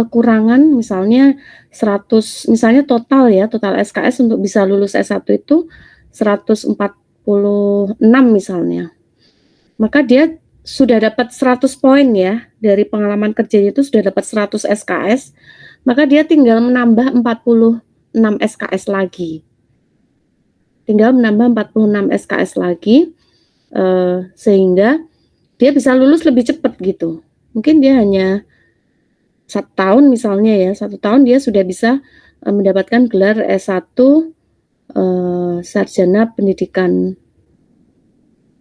kekurangan misalnya 100, misalnya total SKS untuk bisa lulus S1 itu 146 misalnya. Maka dia sudah dapat 100 poin ya, dari pengalaman kerjanya itu sudah dapat 100 SKS, maka dia tinggal menambah 46 SKS lagi. Tinggal menambah 46 SKS lagi, sehingga dia bisa lulus lebih cepat gitu. Mungkin dia hanya 1 tahun misalnya ya, 1 tahun dia sudah bisa mendapatkan gelar S1 Sarjana Pendidikan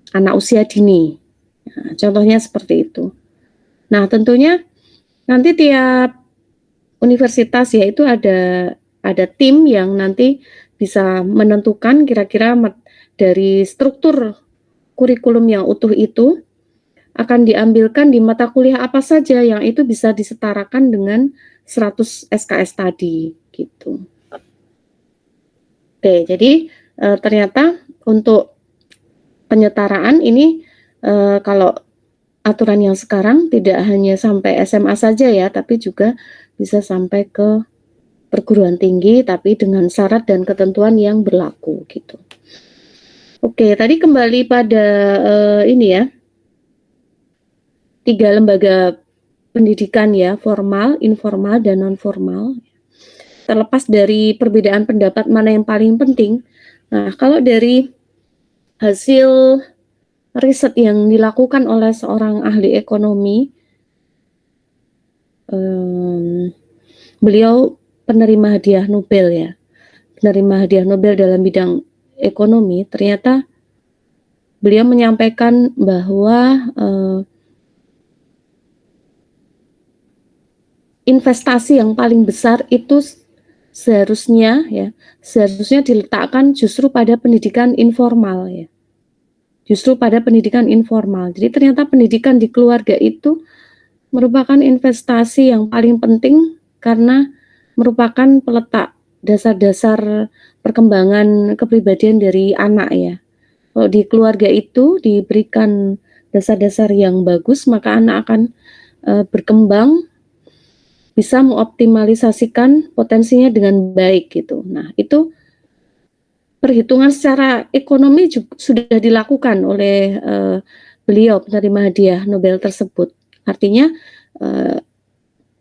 Anak Usia Dini. Nah, contohnya seperti itu. Nah, tentunya nanti tiap universitas ya itu ada tim yang nanti bisa menentukan kira-kira dari struktur kurikulum yang utuh itu akan diambilkan di mata kuliah apa saja yang itu bisa disetarakan dengan 100 SKS tadi gitu. Oke, jadi ternyata untuk penyetaraan ini kalau aturan yang sekarang tidak hanya sampai SMA saja ya, tapi juga bisa sampai ke perguruan tinggi tapi dengan syarat dan ketentuan yang berlaku gitu. Oke, tadi kembali pada ini ya. 3 lembaga pendidikan ya, formal, informal, dan non formal. Terlepas dari perbedaan pendapat mana yang paling penting. Nah, kalau dari hasil riset yang dilakukan oleh seorang ahli ekonomi, beliau penerima hadiah Nobel ya, penerima hadiah Nobel dalam bidang ekonomi, ternyata beliau menyampaikan bahwa investasi yang paling besar itu seharusnya diletakkan justru pada pendidikan informal ya. Justru pada pendidikan informal. Jadi ternyata pendidikan di keluarga itu merupakan investasi yang paling penting karena merupakan peletak dasar-dasar perkembangan kepribadian dari anak ya. Kalau di keluarga itu diberikan dasar-dasar yang bagus, maka anak akan berkembang, bisa mengoptimalisasikan potensinya dengan baik gitu. Nah, itu perhitungan secara ekonomi juga sudah dilakukan oleh beliau penerima hadiah Nobel tersebut. Artinya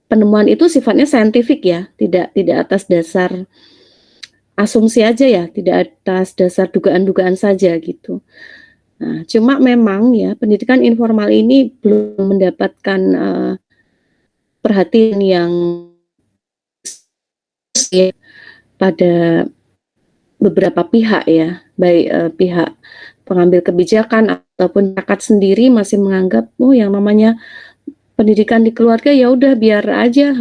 penemuan itu sifatnya saintifik ya, tidak atas dasar asumsi aja ya, tidak atas dasar dugaan-dugaan saja gitu. Nah, cuma memang ya pendidikan informal ini belum mendapatkan perhatian yang pada beberapa pihak ya, baik pihak pengambil kebijakan ataupun masyarakat sendiri masih menganggap yang namanya pendidikan di keluarga ya udah biar aja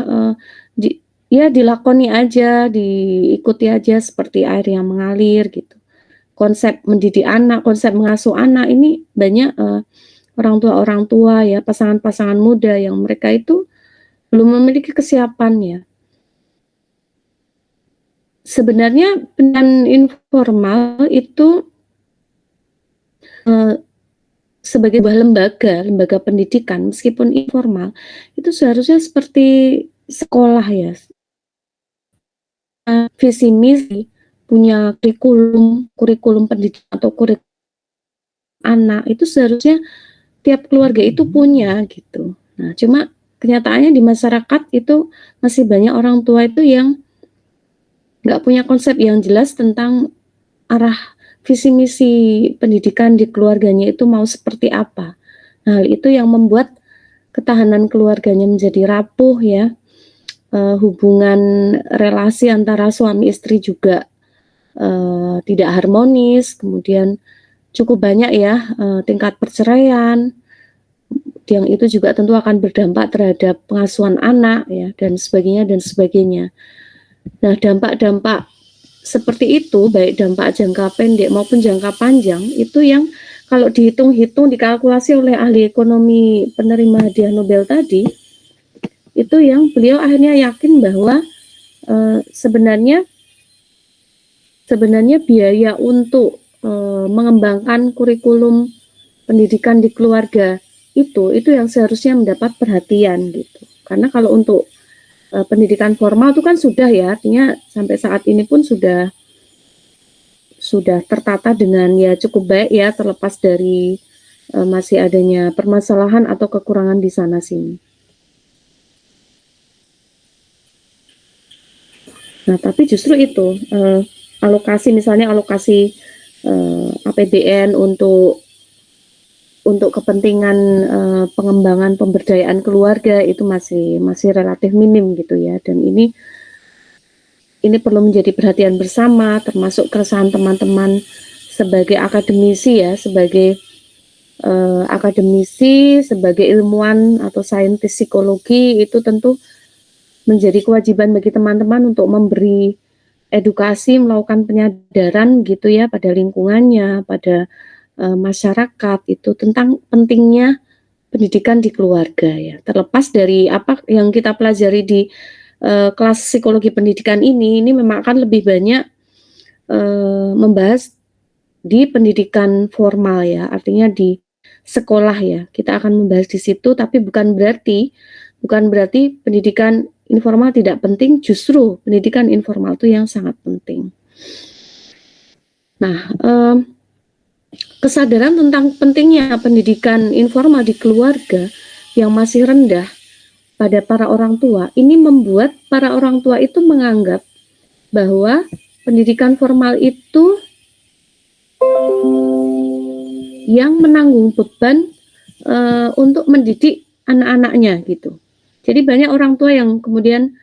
dilakoni aja, diikuti aja seperti air yang mengalir gitu. Konsep mendidik anak, konsep mengasuh anak ini banyak orang tua ya, pasangan-pasangan muda yang mereka itu belum memiliki kesiapan ya. Sebenarnya pendidikan informal itu sebagai sebuah lembaga pendidikan meskipun informal, itu seharusnya seperti sekolah ya. Visi misi, punya kurikulum pendidikan atau kurikulum anak, itu seharusnya tiap keluarga itu punya gitu. Nah, cuma kenyataannya di masyarakat itu masih banyak orang tua itu yang nggak punya konsep yang jelas tentang arah visi misi pendidikan di keluarganya itu mau seperti apa. Nah, hal itu yang membuat ketahanan keluarganya menjadi rapuh ya, hubungan relasi antara suami istri juga tidak harmonis, kemudian cukup banyak ya tingkat perceraian, yang itu juga tentu akan berdampak terhadap pengasuhan anak ya, dan sebagainya. Nah, dampak-dampak seperti itu, baik dampak jangka pendek maupun jangka panjang, itu yang kalau dihitung-hitung, dikalkulasi oleh ahli ekonomi penerima hadiah Nobel tadi, itu yang beliau akhirnya yakin bahwa sebenarnya biaya untuk mengembangkan kurikulum pendidikan di keluarga itu yang seharusnya mendapat perhatian gitu. Karena kalau untuk pendidikan formal itu kan sudah ya, artinya sampai saat ini pun sudah tertata dengan ya cukup baik ya, terlepas dari masih adanya permasalahan atau kekurangan di sana sini. Nah, tapi justru itu alokasi, misalnya alokasi APBN untuk kepentingan pengembangan pemberdayaan keluarga itu masih relatif minim gitu ya, dan ini perlu menjadi perhatian bersama, termasuk keresahan teman-teman sebagai akademisi ya, sebagai akademisi, sebagai ilmuwan atau saintis psikologi, itu tentu menjadi kewajiban bagi teman-teman untuk memberi edukasi, melakukan penyadaran gitu ya pada lingkungannya, pada masyarakat itu tentang pentingnya pendidikan di keluarga ya. Terlepas dari apa yang kita pelajari di kelas psikologi pendidikan ini memang akan lebih banyak membahas di pendidikan formal ya, artinya di sekolah ya. Kita akan membahas di situ, tapi bukan berarti pendidikan informal tidak penting, justru pendidikan informal itu yang sangat penting. Nah, kesadaran tentang pentingnya pendidikan informal di keluarga yang masih rendah pada para orang tua, ini membuat para orang tua itu menganggap bahwa pendidikan formal itu yang menanggung beban untuk mendidik anak-anaknya gitu. Jadi banyak orang tua yang kemudian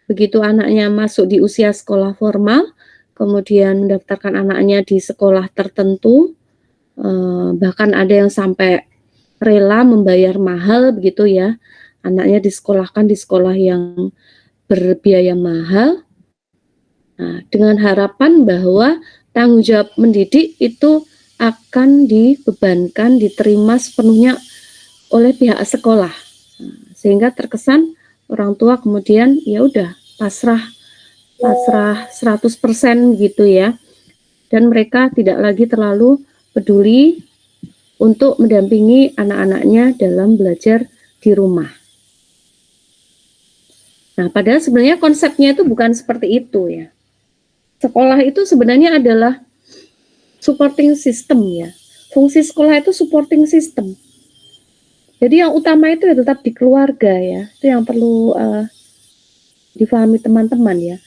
begitu anaknya masuk di usia sekolah formal, kemudian mendaftarkan anaknya di sekolah tertentu, bahkan ada yang sampai rela membayar mahal begitu ya, anaknya disekolahkan di sekolah yang berbiaya mahal, nah, dengan harapan bahwa tanggung jawab mendidik itu akan dibebankan, diterima sepenuhnya oleh pihak sekolah, sehingga terkesan orang tua kemudian ya udah pasrah 100% gitu ya, dan mereka tidak lagi terlalu peduli untuk mendampingi anak-anaknya dalam belajar di rumah. Nah, padahal sebenarnya konsepnya itu bukan seperti itu ya. Sekolah itu sebenarnya adalah supporting system ya. Fungsi sekolah itu supporting system. Jadi yang utama itu ya tetap di keluarga ya. Itu yang perlu difahami teman-teman ya.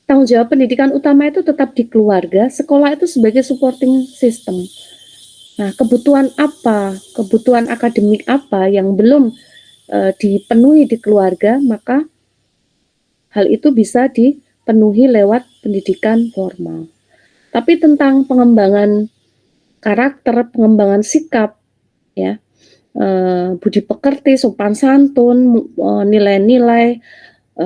Tanggung jawab pendidikan utama itu tetap di keluarga, sekolah itu sebagai supporting system. Nah, kebutuhan apa, kebutuhan akademik apa yang belum dipenuhi di keluarga, maka hal itu bisa dipenuhi lewat pendidikan formal. Tapi tentang pengembangan karakter, pengembangan sikap, ya, budi pekerti, sopan santun, nilai-nilai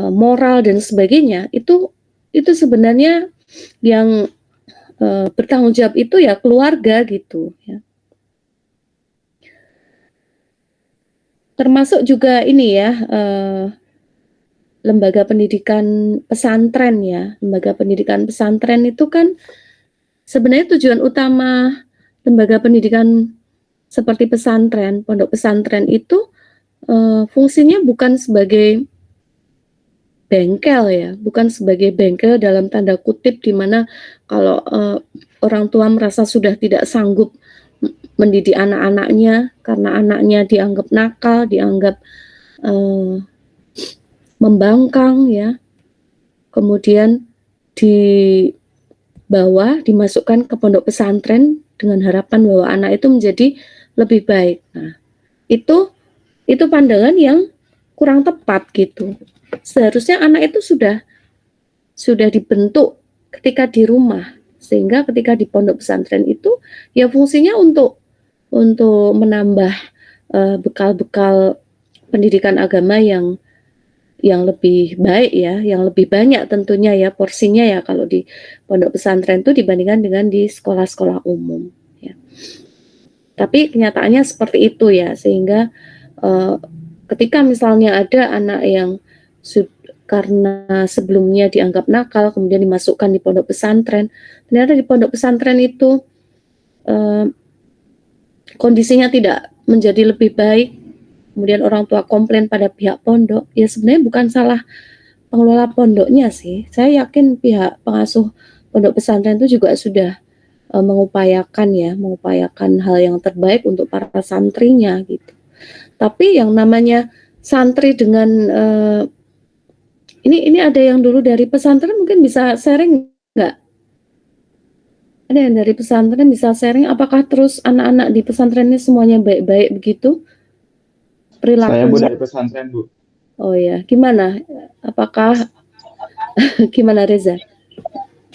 moral dan sebagainya, itu sebenarnya yang bertanggung jawab itu ya keluarga gitu ya. Termasuk juga ini ya, lembaga pendidikan pesantren ya. Lembaga pendidikan pesantren itu kan sebenarnya tujuan utama lembaga pendidikan seperti pesantren, pondok pesantren itu fungsinya bukan sebagai bengkel ya, bukan sebagai bengkel dalam tanda kutip, di mana kalau orang tua merasa sudah tidak sanggup mendidik anak-anaknya karena anaknya dianggap nakal, dianggap membangkang ya, kemudian dimasukkan ke pondok pesantren dengan harapan bahwa anak itu menjadi lebih baik. Nah, itu pandangan yang kurang tepat gitu. Seharusnya anak itu sudah dibentuk ketika di rumah, sehingga ketika di pondok pesantren itu ya fungsinya untuk menambah bekal-bekal pendidikan agama yang lebih baik ya, yang lebih banyak tentunya ya porsinya ya kalau di pondok pesantren itu dibandingkan dengan di sekolah-sekolah umum ya. Tapi kenyataannya seperti itu ya, sehingga ketika misalnya ada anak yang karena sebelumnya dianggap nakal kemudian dimasukkan di pondok pesantren, ternyata di pondok pesantren itu kondisinya tidak menjadi lebih baik, kemudian orang tua komplain pada pihak pondok, ya sebenarnya bukan salah pengelola pondoknya sih. Saya yakin pihak pengasuh pondok pesantren itu juga sudah mengupayakan hal yang terbaik untuk para santrinya gitu. Tapi yang namanya santri dengan ini ada yang dulu dari pesantren mungkin bisa sharing nggak? Ada yang dari pesantren bisa sharing apakah terus anak-anak di pesantren ini semuanya baik-baik begitu Saya Bu perilakunya? dari pesantren Bu. Oh ya, gimana? Apakah gimana Reza?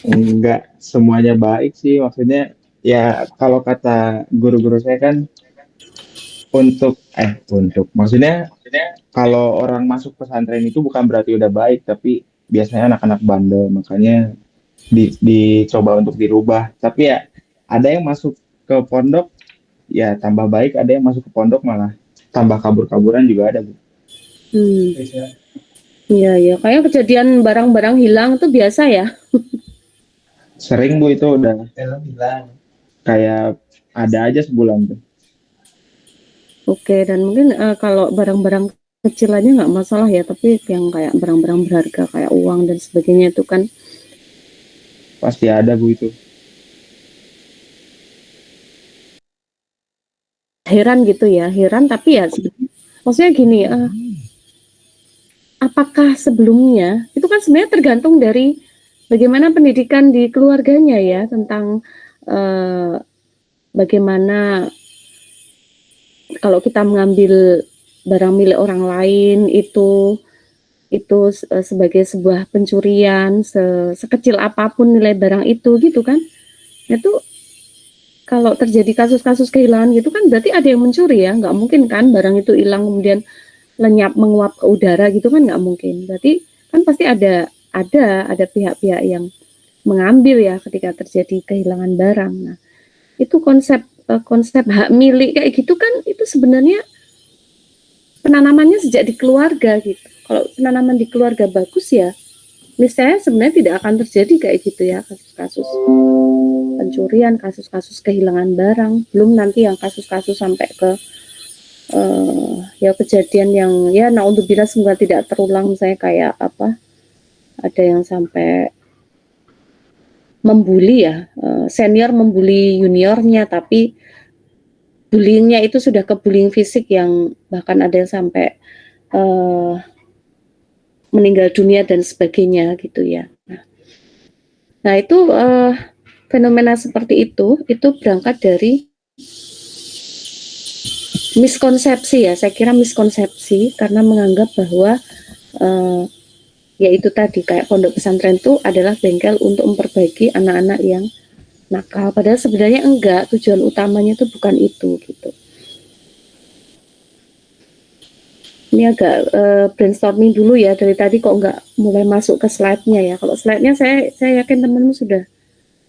Enggak semuanya baik sih, maksudnya ya kalau kata guru-guru saya kan untuk maksudnya kalau orang masuk pesantren itu bukan berarti udah baik, tapi biasanya anak-anak bandel, makanya dicoba untuk dirubah. Tapi ya ada yang masuk ke pondok ya tambah baik, ada yang masuk ke pondok malah tambah kabur-kaburan juga ada Bu. Hmm, iya ya, kayak kejadian barang-barang hilang itu biasa ya. Sering Bu itu udah kayak ada aja sebulan tuh. Oke, dan mungkin kalau barang-barang kecil aja nggak masalah ya, tapi yang kayak barang-barang berharga kayak uang dan sebagainya itu kan Pasti ada Bu itu. heran gitu ya, heran tapi ya maksudnya gini, apakah sebelumnya itu kan sebenarnya tergantung dari bagaimana pendidikan di keluarganya ya tentang uh, bagaimana kalau kita mengambil barang milik orang lain itu sebagai sebuah pencurian sekecil apapun nilai barang itu gitu kan. Itu kalau terjadi kasus-kasus kehilangan gitu kan berarti ada yang mencuri ya, nggak mungkin kan barang itu hilang kemudian lenyap menguap ke udara gitu kan nggak mungkin. Berarti kan pasti ada pihak-pihak yang mengambil ya ketika terjadi kehilangan barang. Nah, itu konsep hak milik kayak gitu kan itu sebenarnya penanamannya sejak di keluarga gitu. Kalau penanaman di keluarga bagus ya, misalnya sebenarnya tidak akan terjadi kayak gitu ya kasus-kasus pencurian, kasus-kasus kehilangan barang, belum nanti yang kasus-kasus sampai ke ya kejadian yang ya naudzubillah semoga tidak terulang misalnya kayak apa ada yang sampai membuli ya senior membuli juniornya tapi bullyingnya itu sudah ke bullying fisik yang bahkan ada yang sampai uh, meninggal dunia dan sebagainya gitu ya. Nah itu fenomena seperti itu berangkat dari miskonsepsi ya, saya kira miskonsepsi karena menganggap bahwa ya itu tadi kayak pondok pesantren itu adalah bengkel untuk memperbaiki anak-anak yang nakal. Padahal sebenarnya enggak, tujuan utamanya itu bukan itu gitu. Ini agak brainstorming dulu ya dari tadi kok enggak mulai masuk ke slide-nya ya. Kalau slide-nya saya yakin teman-teman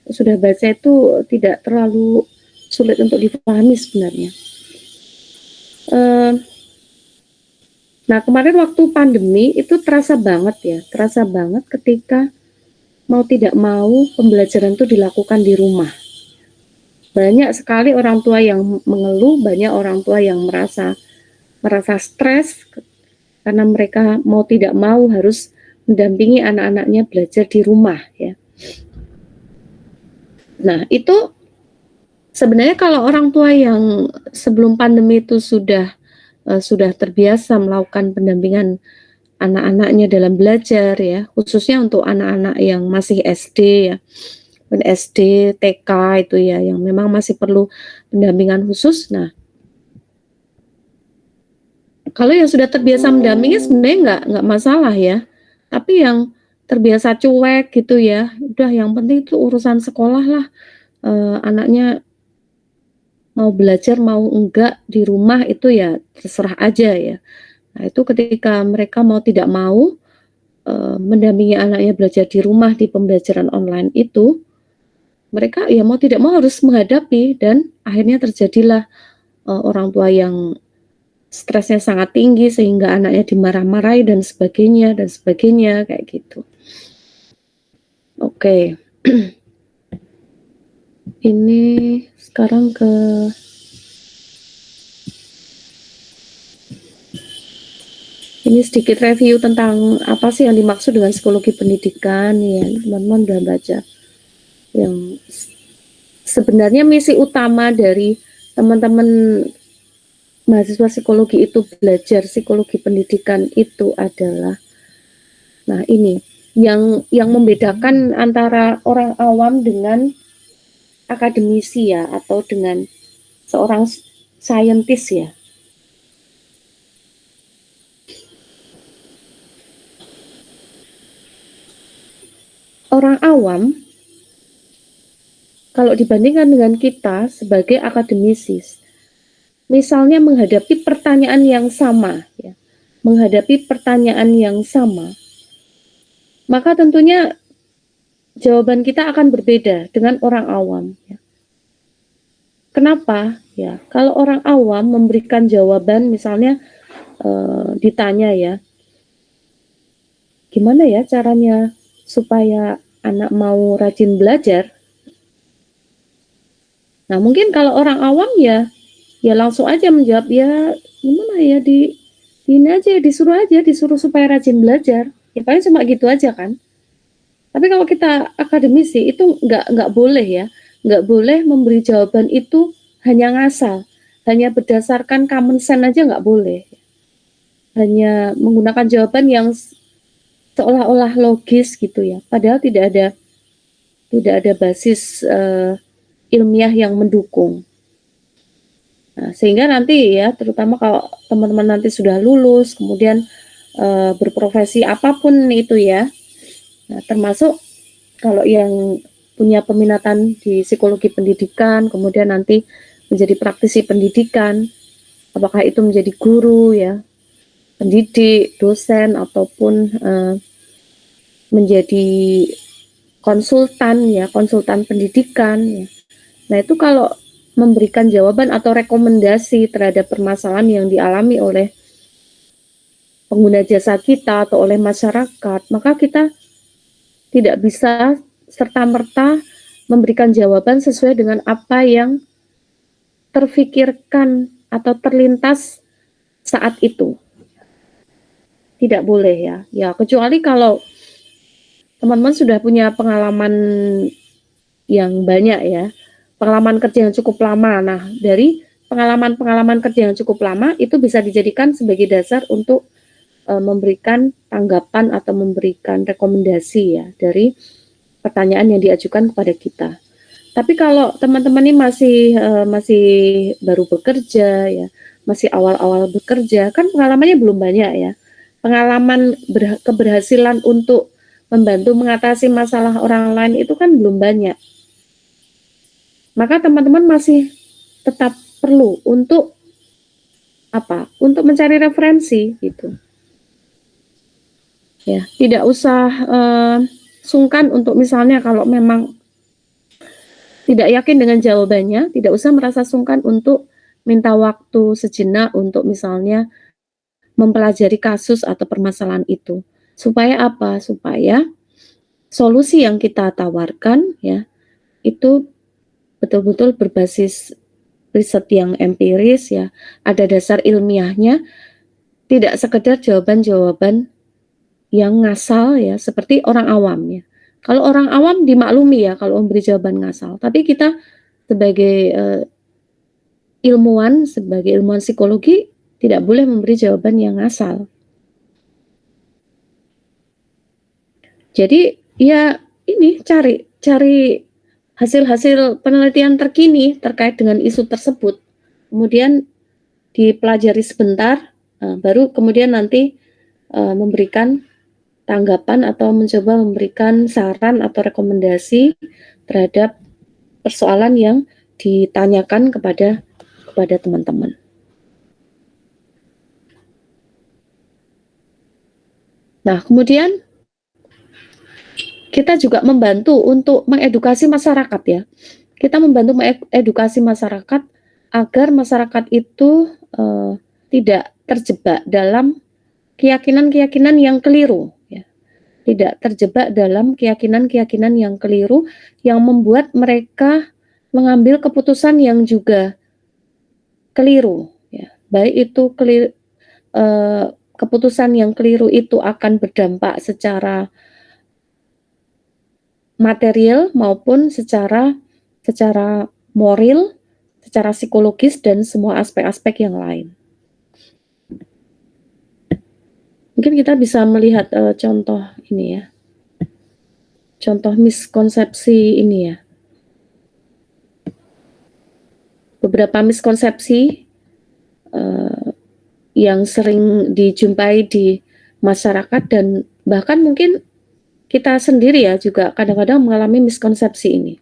sudah baca itu tidak terlalu sulit untuk dipahami sebenarnya. Nah kemarin waktu pandemi itu terasa banget ketika mau tidak mau pembelajaran itu dilakukan di rumah. Banyak sekali orang tua yang mengeluh, banyak orang tua yang merasa stres karena mereka mau tidak mau harus mendampingi anak-anaknya belajar di rumah ya. Nah, itu sebenarnya kalau orang tua yang sebelum pandemi itu sudah terbiasa melakukan pendampingan anak-anaknya dalam belajar ya, khususnya untuk anak-anak yang masih SD ya. SD, TK itu ya yang memang masih perlu pendampingan khusus. Nah, kalau yang sudah terbiasa mendampingi sebenarnya nggak masalah ya. Tapi yang terbiasa cuek gitu ya, udah yang penting itu urusan sekolah lah. Anaknya mau belajar mau enggak di rumah itu ya terserah aja ya. Nah, itu ketika mereka mau tidak mau mendampingi anaknya belajar di rumah di pembelajaran online itu, mereka ya mau tidak mau harus menghadapi dan akhirnya terjadilah orang tua yang stresnya sangat tinggi sehingga anaknya dimarah-marahi dan sebagainya kayak gitu. Oke. Ini sekarang ke Ini sedikit review tentang apa sih yang dimaksud dengan psikologi pendidikan ya, teman-teman udah baca. Yang sebenarnya misi utama dari teman-teman mahasiswa psikologi itu belajar psikologi pendidikan itu adalah, nah ini yang membedakan antara orang awam dengan akademisi ya, atau dengan seorang saintis ya. Orang awam kalau dibandingkan dengan kita sebagai akademisi, misalnya menghadapi pertanyaan yang sama ya, menghadapi pertanyaan yang sama, maka tentunya jawaban kita akan berbeda dengan orang awam ya. Kenapa? Ya, kalau orang awam memberikan jawaban, misalnya ditanya ya, gimana ya caranya supaya anak mau rajin belajar? Nah, mungkin kalau orang awam ya langsung aja menjawab, ya gimana ya, ini aja, disuruh supaya rajin belajar. Ya paling cuma gitu aja kan. Tapi kalau kita akademisi itu nggak boleh ya, nggak boleh memberi jawaban itu hanya ngasal, hanya berdasarkan common sense aja nggak boleh. Hanya menggunakan jawaban yang seolah-olah logis gitu ya, padahal tidak ada basis ilmiah yang mendukung. Nah, sehingga nanti ya, terutama kalau teman-teman nanti sudah lulus, kemudian berprofesi apapun itu ya, nah, termasuk kalau yang punya peminatan di psikologi pendidikan, kemudian nanti menjadi praktisi pendidikan, apakah itu menjadi guru ya, pendidik, dosen, ataupun menjadi konsultan ya, konsultan pendidikan ya. Nah, itu kalau memberikan jawaban atau rekomendasi terhadap permasalahan yang dialami oleh pengguna jasa kita atau oleh masyarakat, maka kita tidak bisa serta-merta memberikan jawaban sesuai dengan apa yang terfikirkan atau terlintas saat itu. Tidak boleh ya. Ya, kecuali kalau teman-teman sudah punya pengalaman yang banyak ya, pengalaman kerja yang cukup lama. Nah, dari pengalaman-pengalaman kerja yang cukup lama itu bisa dijadikan sebagai dasar untuk memberikan tanggapan atau memberikan rekomendasi ya dari pertanyaan yang diajukan kepada kita. Tapi kalau teman-teman ini masih baru bekerja ya, masih awal-awal bekerja, kan pengalamannya belum banyak ya. Pengalaman keberhasilan untuk membantu mengatasi masalah orang lain itu kan belum banyak. Maka teman-teman masih tetap perlu untuk apa? Untuk mencari referensi gitu. Ya, tidak usah sungkan untuk misalnya kalau memang tidak yakin dengan jawabannya, tidak usah merasa sungkan untuk minta waktu sejenak untuk misalnya mempelajari kasus atau permasalahan itu. Supaya apa? Supaya solusi yang kita tawarkan ya itu betul-betul berbasis riset yang empiris ya, ada dasar ilmiahnya, tidak sekedar jawaban-jawaban yang ngasal ya, seperti orang awam ya. Kalau orang awam dimaklumi ya kalau memberi jawaban ngasal, tapi kita sebagai sebagai ilmuwan psikologi tidak boleh memberi jawaban yang ngasal. Jadi ya ini cari hasil-hasil penelitian terkini terkait dengan isu tersebut, kemudian dipelajari sebentar, baru kemudian nanti memberikan tanggapan atau mencoba memberikan saran atau rekomendasi terhadap persoalan yang ditanyakan kepada teman-teman. Nah, kemudian kita juga membantu untuk mengedukasi masyarakat ya. Kita membantu mengedukasi masyarakat agar masyarakat itu tidak terjebak dalam keyakinan-keyakinan yang keliru ya. Tidak terjebak dalam keyakinan-keyakinan yang keliru yang membuat mereka mengambil keputusan yang juga keliru ya. Baik itu keputusan yang keliru itu akan berdampak secara material maupun secara moral, secara psikologis dan semua aspek-aspek yang lain. Mungkin kita bisa melihat contoh ini ya. Contoh miskonsepsi ini ya. Beberapa miskonsepsi yang sering dijumpai di masyarakat dan bahkan mungkin kita sendiri ya juga kadang-kadang mengalami miskonsepsi ini.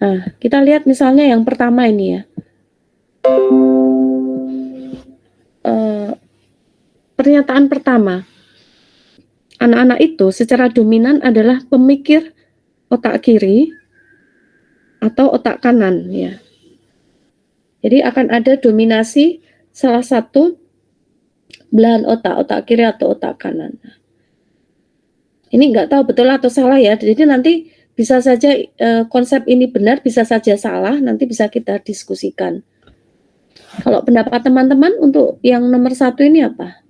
Nah, kita lihat misalnya yang pertama ini ya. Pernyataan pertama, anak-anak itu secara dominan adalah pemikir otak kiri atau otak kanan ya. Jadi akan ada dominasi salah satu belahan otak kiri atau otak kanan. Ini nggak tahu betul atau salah ya. Jadi nanti bisa saja konsep ini benar, bisa saja salah. Nanti bisa kita diskusikan. Kalau pendapat teman-teman untuk yang nomor 1 ini apa?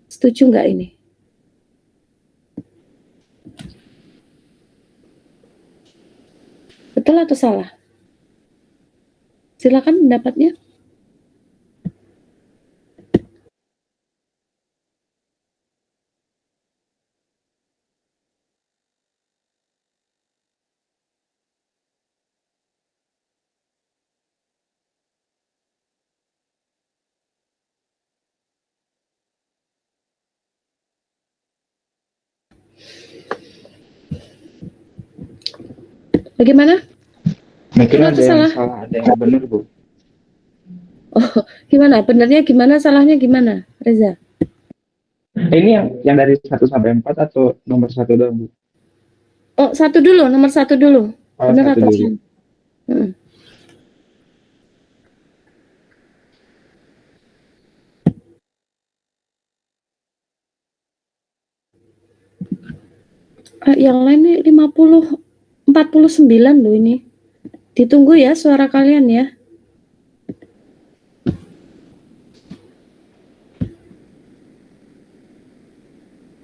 Setuju nggak ini? Betul atau salah? Silakan pendapatnya. Bagaimana? Mungkin Betul ada atau yang salah? salah, ada yang benar, Bu. Oh, gimana? Benarnya gimana? Salahnya gimana, Reza? Ini yang dari 1 sampai 4 atau nomor 1 doang, Bu? Oh, nomor satu dulu. Oh, Benar 1 atau dulu. salah? Hmm. Yang lain nih 49 loh ini. Ditunggu ya suara kalian ya.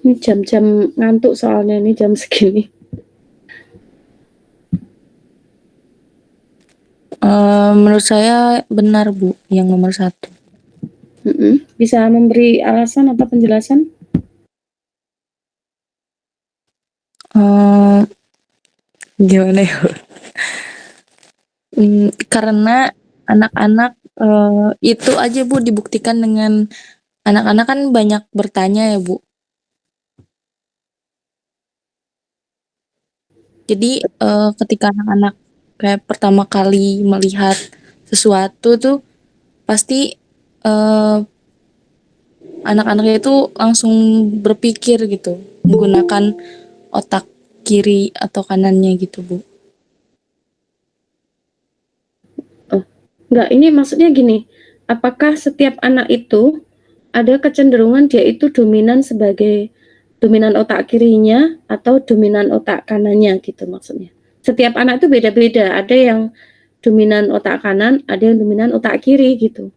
Ini jam-jam ngantuk soalnya ini jam segini. Menurut saya benar, Bu, yang nomor 1. Bisa memberi alasan atau penjelasan? Gimana ya? Karena anak-anak itu aja, Bu, dibuktikan dengan anak-anak kan banyak bertanya ya, Bu. Jadi ketika anak-anak kayak pertama kali melihat sesuatu tuh pasti anak-anaknya itu langsung berpikir gitu, menggunakan otak kiri atau kanannya gitu, Bu. Enggak, ini maksudnya gini, apakah setiap anak itu ada kecenderungan dia itu dominan sebagai dominan otak kirinya atau dominan otak kanannya gitu maksudnya. Setiap anak itu beda-beda, ada yang dominan otak kanan, ada yang dominan otak kiri gitu.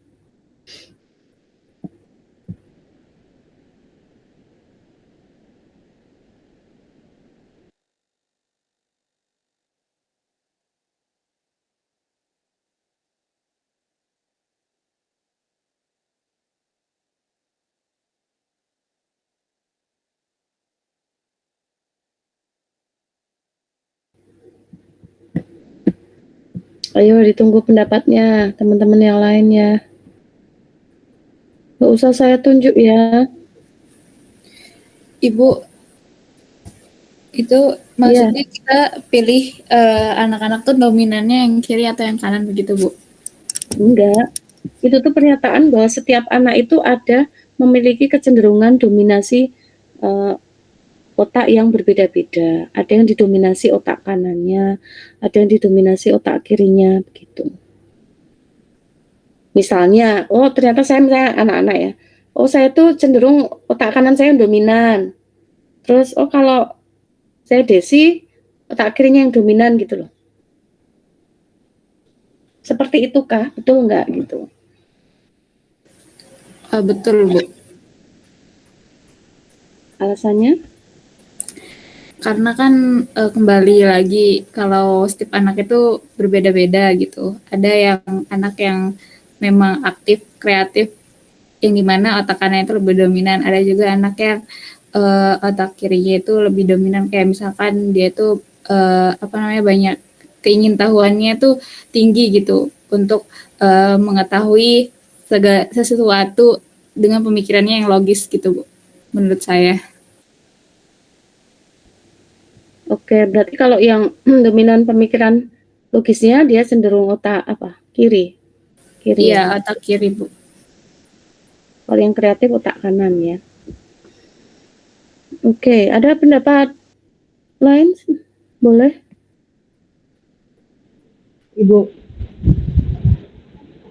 Ayo ditunggu pendapatnya teman-teman yang lain ya. Nggak usah saya tunjuk ya. Ibu, itu maksudnya kita pilih anak-anak tuh dominannya yang kiri atau yang kanan begitu, Bu? Enggak. Itu tuh pernyataan bahwa setiap anak itu ada memiliki kecenderungan dominasi otak yang berbeda-beda. Ada yang didominasi otak kanannya, ada yang didominasi otak kirinya, begitu. Misalnya, oh ternyata saya misalnya anak-anak ya, oh saya tuh cenderung otak kanan saya yang dominan. Terus, oh kalau saya Desi, otak kirinya yang dominan gitu loh. Seperti itukah? Betul nggak gitu? Betul, Bu. Alasannya? Karena kan kembali lagi kalau setiap anak itu berbeda-beda gitu. Ada yang anak yang memang aktif, kreatif, yang dimana otak kanan itu lebih dominan. Ada juga anak yang otak kirinya itu lebih dominan. Kayak misalkan dia tuh banyak keingintahuannya tuh tinggi gitu untuk mengetahui sesuatu dengan pemikirannya yang logis gitu, Bu, menurut saya. Oke, berarti kalau yang dominan pemikiran logisnya dia cenderung otak apa? Kiri. Kiri Iya, ya. otak kiri, Bu. Kalau yang kreatif otak kanan ya. Oke, ada pendapat lain? Boleh? Ibu,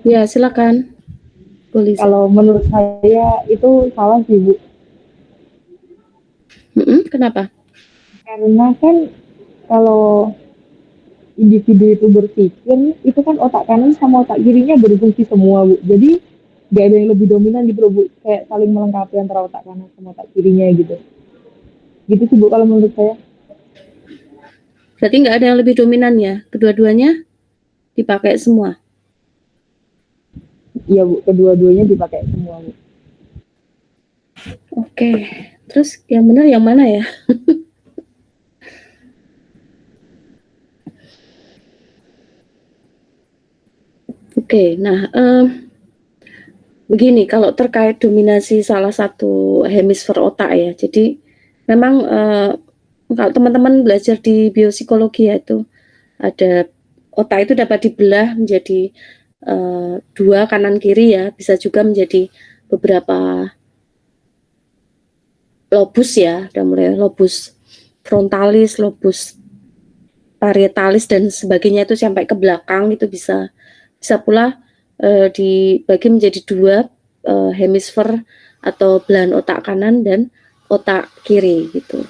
Ya, silakan. Boleh. kalau menurut saya itu salah sih, Bu. Kenapa? Karena kan kalau individu itu berpikir, itu kan otak kanan sama otak kirinya berfungsi semua, Bu. Jadi nggak ada yang lebih dominan gitu, Bu. Kayak saling melengkapi antara otak kanan sama otak kirinya gitu. Gitu sih, Bu, kalau menurut saya. Berarti nggak ada yang lebih dominan ya? Kedua-duanya dipakai semua? Iya, Bu. Kedua-duanya dipakai semua, Bu. Oke. Terus yang benar yang mana ya? Oke, nah begini, kalau terkait dominasi salah satu hemisfer otak ya, jadi memang kalau teman-teman belajar di biopsikologi ya, itu ada otak itu dapat dibelah menjadi dua kanan kiri ya, bisa juga menjadi beberapa lobus ya, ada mulai lobus frontalis, lobus parietalis dan sebagainya itu sampai ke belakang itu bisa pula dibagi menjadi dua hemisfer atau belahan otak kanan dan otak kiri gitu.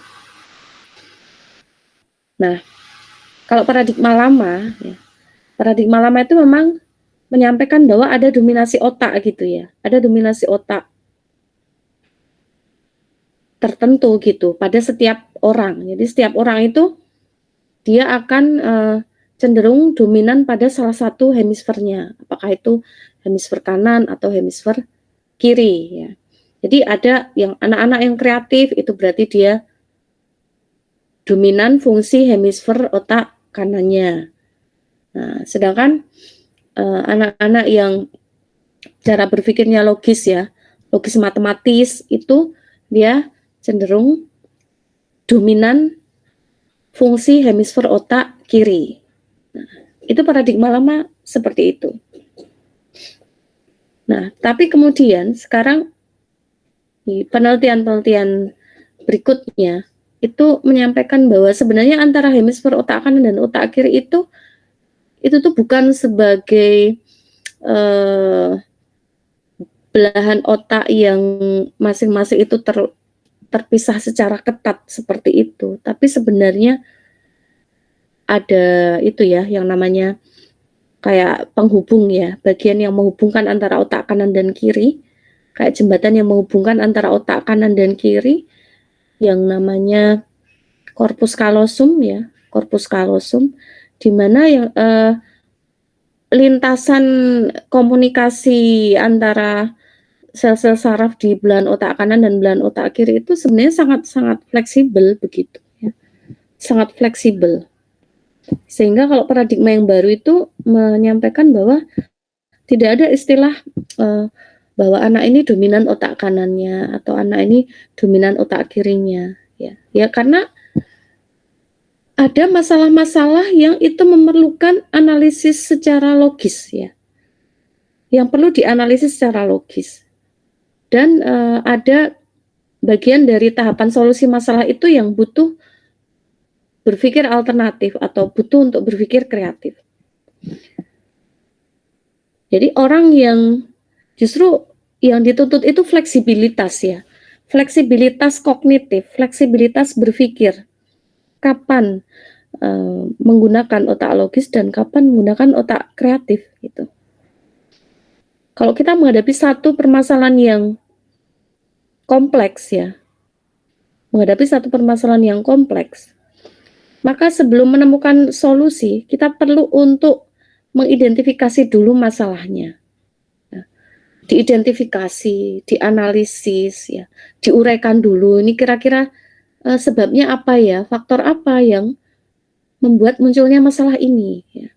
Nah, kalau paradigma lama ya, paradigma lama itu memang menyampaikan bahwa ada dominasi otak gitu ya, ada dominasi otak tertentu gitu pada setiap orang. Jadi setiap orang itu dia akan cenderung dominan pada salah satu hemisfernya, apakah itu hemisfer kanan atau hemisfer kiri ya. Jadi ada yang anak-anak yang kreatif itu berarti dia dominan fungsi hemisfer otak kanannya. Nah, sedangkan anak-anak yang cara berpikirnya logis ya, logis matematis itu dia cenderung dominan fungsi hemisfer otak kiri. Nah, itu paradigma lama seperti itu. Nah, tapi kemudian sekarang di penelitian-penelitian berikutnya itu menyampaikan bahwa sebenarnya antara hemisfer otak kanan dan otak kiri itu tuh bukan sebagai belahan otak yang masing-masing itu terpisah secara ketat seperti itu, tapi sebenarnya ada itu ya yang namanya kayak penghubung ya, bagian yang menghubungkan antara otak kanan dan kiri, kayak jembatan yang menghubungkan antara otak kanan dan kiri yang namanya corpus callosum ya, corpus callosum, di mana yang lintasan komunikasi antara sel-sel saraf di belahan otak kanan dan belahan otak kiri itu sebenarnya sangat-sangat fleksibel begitu ya. Sangat fleksibel. Sehingga kalau paradigma yang baru itu menyampaikan bahwa tidak ada istilah bahwa anak ini dominan otak kanannya atau anak ini dominan otak kirinya ya. Ya karena ada masalah-masalah yang itu memerlukan analisis secara logis ya. Yang perlu dianalisis secara logis. Dan ada bagian dari tahapan solusi masalah itu yang butuh berpikir alternatif atau butuh untuk berpikir kreatif. Jadi orang yang justru yang dituntut itu fleksibilitas ya. Fleksibilitas kognitif, fleksibilitas berpikir. Kapan menggunakan otak logis dan kapan menggunakan otak kreatif gitu. kalau kita menghadapi satu permasalahan yang kompleks ya, maka sebelum menemukan solusi, kita perlu untuk mengidentifikasi dulu masalahnya. Nah, diidentifikasi, dianalisis, ya, diuraikan dulu. Ini kira-kira sebabnya apa ya, faktor apa yang membuat munculnya masalah ini. Ya.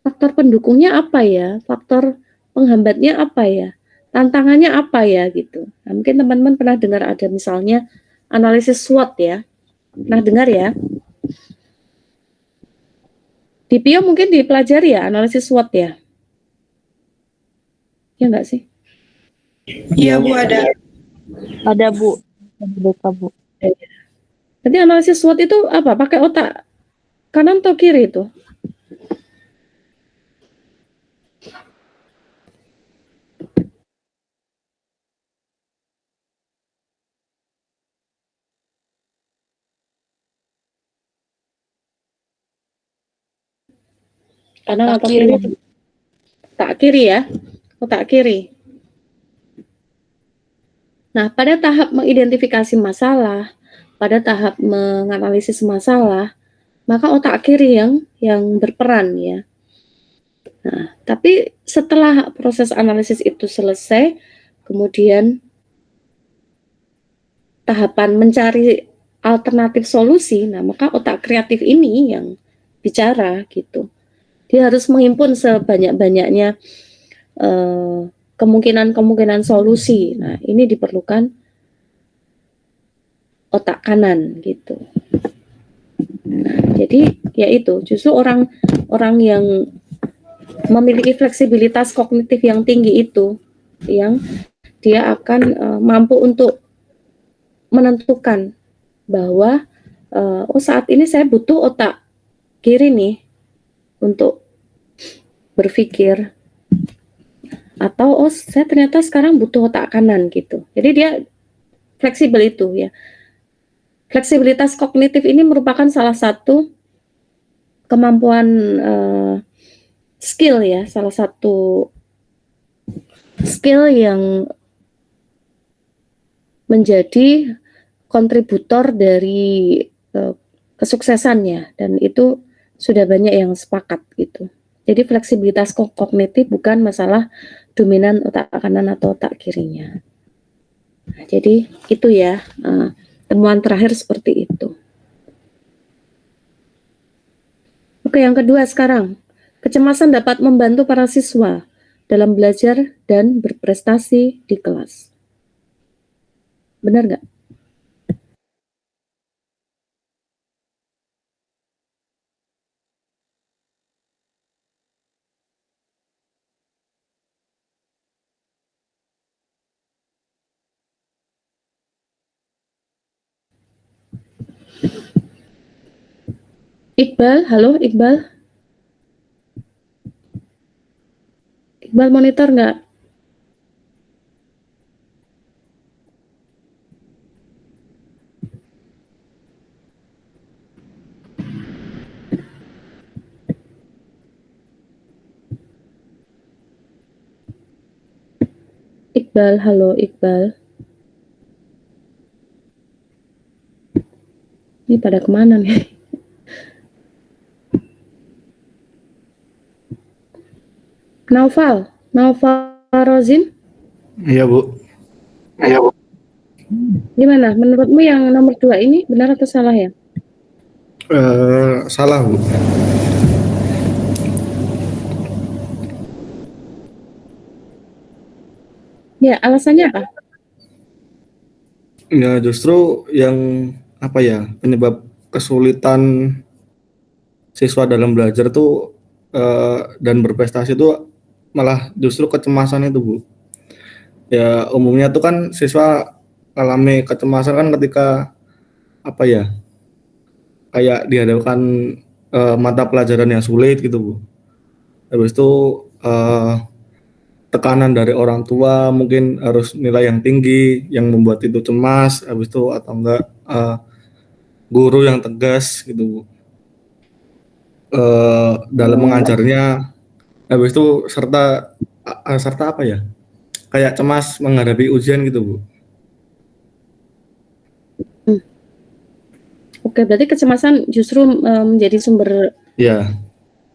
Faktor pendukungnya apa ya, faktor penghambatnya apa ya, tantangannya apa ya gitu. Nah, mungkin teman-teman pernah dengar ada misalnya analisis SWOT ya, pernah dengar ya? Di PIO mungkin dipelajari ya analisis SWOT ya? Ya enggak sih? Iya Bu, ada. Ada Bu. BK Bu. Jadi analisis SWOT itu apa? Pakai otak kanan atau kiri itu? Kanan Otak atau kiri. kiri? Otak kiri ya, otak kiri. Nah, pada tahap mengidentifikasi masalah, pada tahap menganalisis masalah, maka otak kiri yang berperan ya. Nah, tapi setelah proses analisis itu selesai, kemudian tahapan mencari alternatif solusi, nah maka otak kreatif ini yang bicara gitu. Dia harus menghimpun sebanyak-banyaknya kemungkinan-kemungkinan solusi. Nah, ini diperlukan otak kanan gitu. Nah, jadi yaitu justru orang yang memiliki fleksibilitas kognitif yang tinggi itu yang dia akan mampu untuk menentukan bahwa saat ini saya butuh otak kiri nih untuk berpikir, atau saya ternyata sekarang butuh otak kanan gitu. Jadi dia fleksibel itu ya. Fleksibilitas kognitif ini merupakan salah satu kemampuan skill ya, salah satu skill yang menjadi kontributor dari kesuksesannya, dan itu sudah banyak yang sepakat gitu. Jadi fleksibilitas kognitif bukan masalah dominan otak kanan atau otak kirinya. Nah, jadi itu ya temuan terakhir seperti itu. Oke, yang kedua sekarang, kecemasan dapat membantu para siswa dalam belajar dan berprestasi di kelas. Benar nggak? Iqbal, halo Iqbal. Iqbal monitor nggak? Iqbal, halo Iqbal. Ini pada kemana nih? Naufal Rozin, Iya Bu. gimana? Menurutmu yang nomor 2 ini benar atau salah ya? Salah Bu. Ya, alasannya apa? Ya justru yang penyebab kesulitan siswa dalam belajar tuh dan berprestasi itu malah justru kecemasan itu Bu. Ya umumnya tuh kan siswa alami kecemasan kan ketika kayak dihadapkan mata pelajaran yang sulit gitu Bu. Habis itu tekanan dari orang tua, mungkin harus nilai yang tinggi yang membuat itu cemas, habis itu atau enggak guru yang tegas gitu dalam mengajarnya, habis itu serta serta apa ya? Kayak cemas menghadapi ujian gitu, Bu. Oke, berarti kecemasan justru menjadi sumber Iya.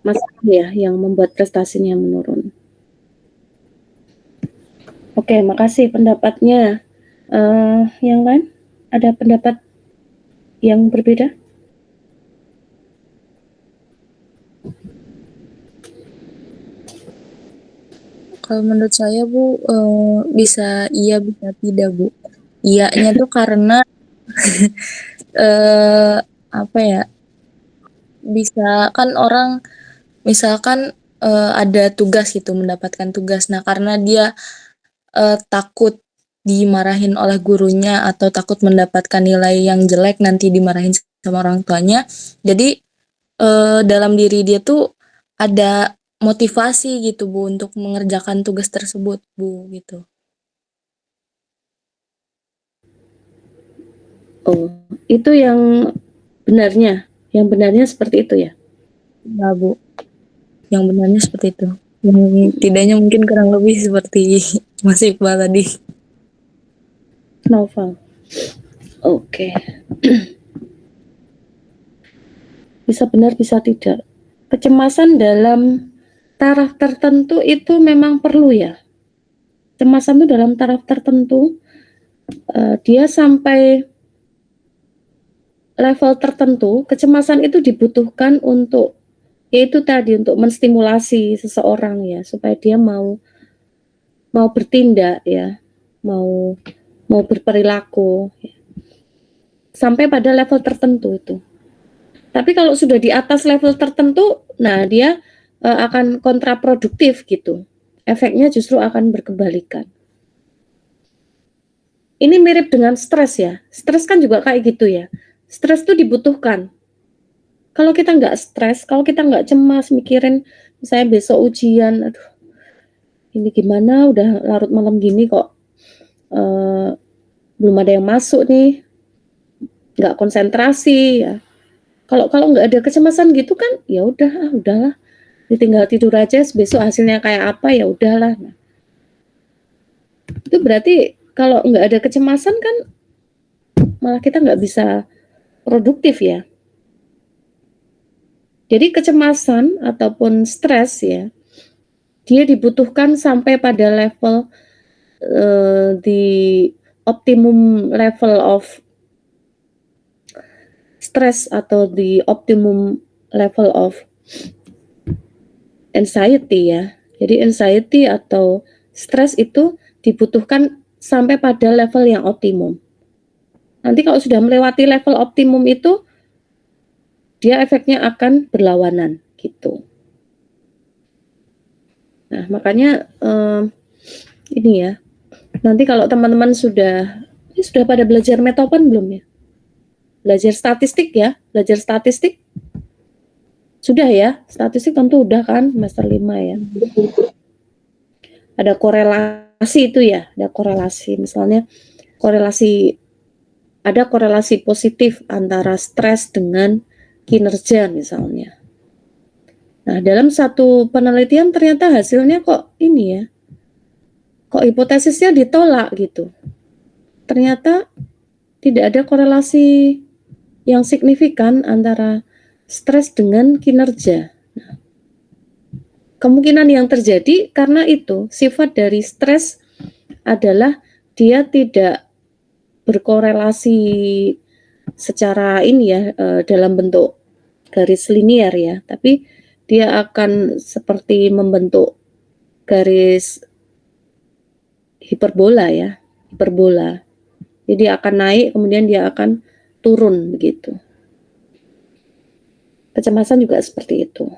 masalah ya yang membuat prestasinya menurun. Oke, makasih pendapatnya. Yang lain ada pendapat yang berbeda? Kalau menurut saya Bu, bisa iya bisa tidak Bu. Iyanya tuh karena apa ya? Bisa kan orang misalkan ada tugas gitu, mendapatkan tugas. Nah, karena dia takut dimarahin oleh gurunya atau takut mendapatkan nilai yang jelek nanti dimarahin sama orang tuanya. Jadi dalam diri dia tuh ada motivasi gitu Bu untuk mengerjakan tugas tersebut Bu gitu. Oh, itu yang benarnya. Yang benarnya seperti itu ya? Ya Bu, yang benarnya seperti itu. Yang tidaknya mungkin kurang lebih seperti Mas Iqbal tadi. Novel. Oke. Bisa benar, bisa tidak. Kecemasan dalam taraf tertentu itu memang perlu ya. Kecemasan itu dalam taraf tertentu, dia sampai level tertentu, kecemasan itu dibutuhkan untuk, yaitu tadi, untuk menstimulasi seseorang ya, supaya dia mau bertindak ya, mau berperilaku ya. Sampai pada level tertentu itu. Tapi kalau sudah di atas level tertentu, nah dia akan kontraproduktif gitu. Efeknya justru akan berkebalikan. Ini mirip dengan stres ya. Stres kan juga kayak gitu ya. Stres itu dibutuhkan. Kalau kita nggak stres, kalau kita nggak cemas mikirin, misalnya besok ujian, aduh, ini gimana, udah larut malam gini kok belum ada yang masuk nih, nggak konsentrasi ya. Kalau nggak ada kecemasan gitu kan, ya udah, udahlah, tinggal tidur aja, besok hasilnya kayak apa ya udahlah. Nah, itu berarti kalau nggak ada kecemasan kan malah kita nggak bisa produktif ya. Jadi kecemasan ataupun stres ya, dia dibutuhkan sampai pada level di optimum level of stress atau di optimum level of anxiety ya. Jadi anxiety atau stres itu dibutuhkan sampai pada level yang optimum. Nanti kalau sudah melewati level optimum itu, dia efeknya akan berlawanan gitu. Nah, makanya ini ya. Nanti kalau teman-teman sudah pada belajar Metopen belum ya? Belajar statistik ya? Belajar statistik? Sudah ya? Statistik tentu udah kan semester 5 ya. Ada korelasi itu ya, ada korelasi. Misalnya ada korelasi positif antara stres dengan kinerja misalnya. Nah, dalam satu penelitian ternyata hasilnya kok ini ya, kok hipotesisnya ditolak gitu. Ternyata tidak ada korelasi yang signifikan antara stres dengan kinerja. Nah, kemungkinan yang terjadi karena itu sifat dari stres adalah dia tidak berkorelasi secara ini ya, dalam bentuk garis linier ya, tapi dia akan seperti membentuk garis hiperbola ya, hiperbola. Jadi akan naik kemudian dia akan turun begitu. Kecemasan juga seperti itu.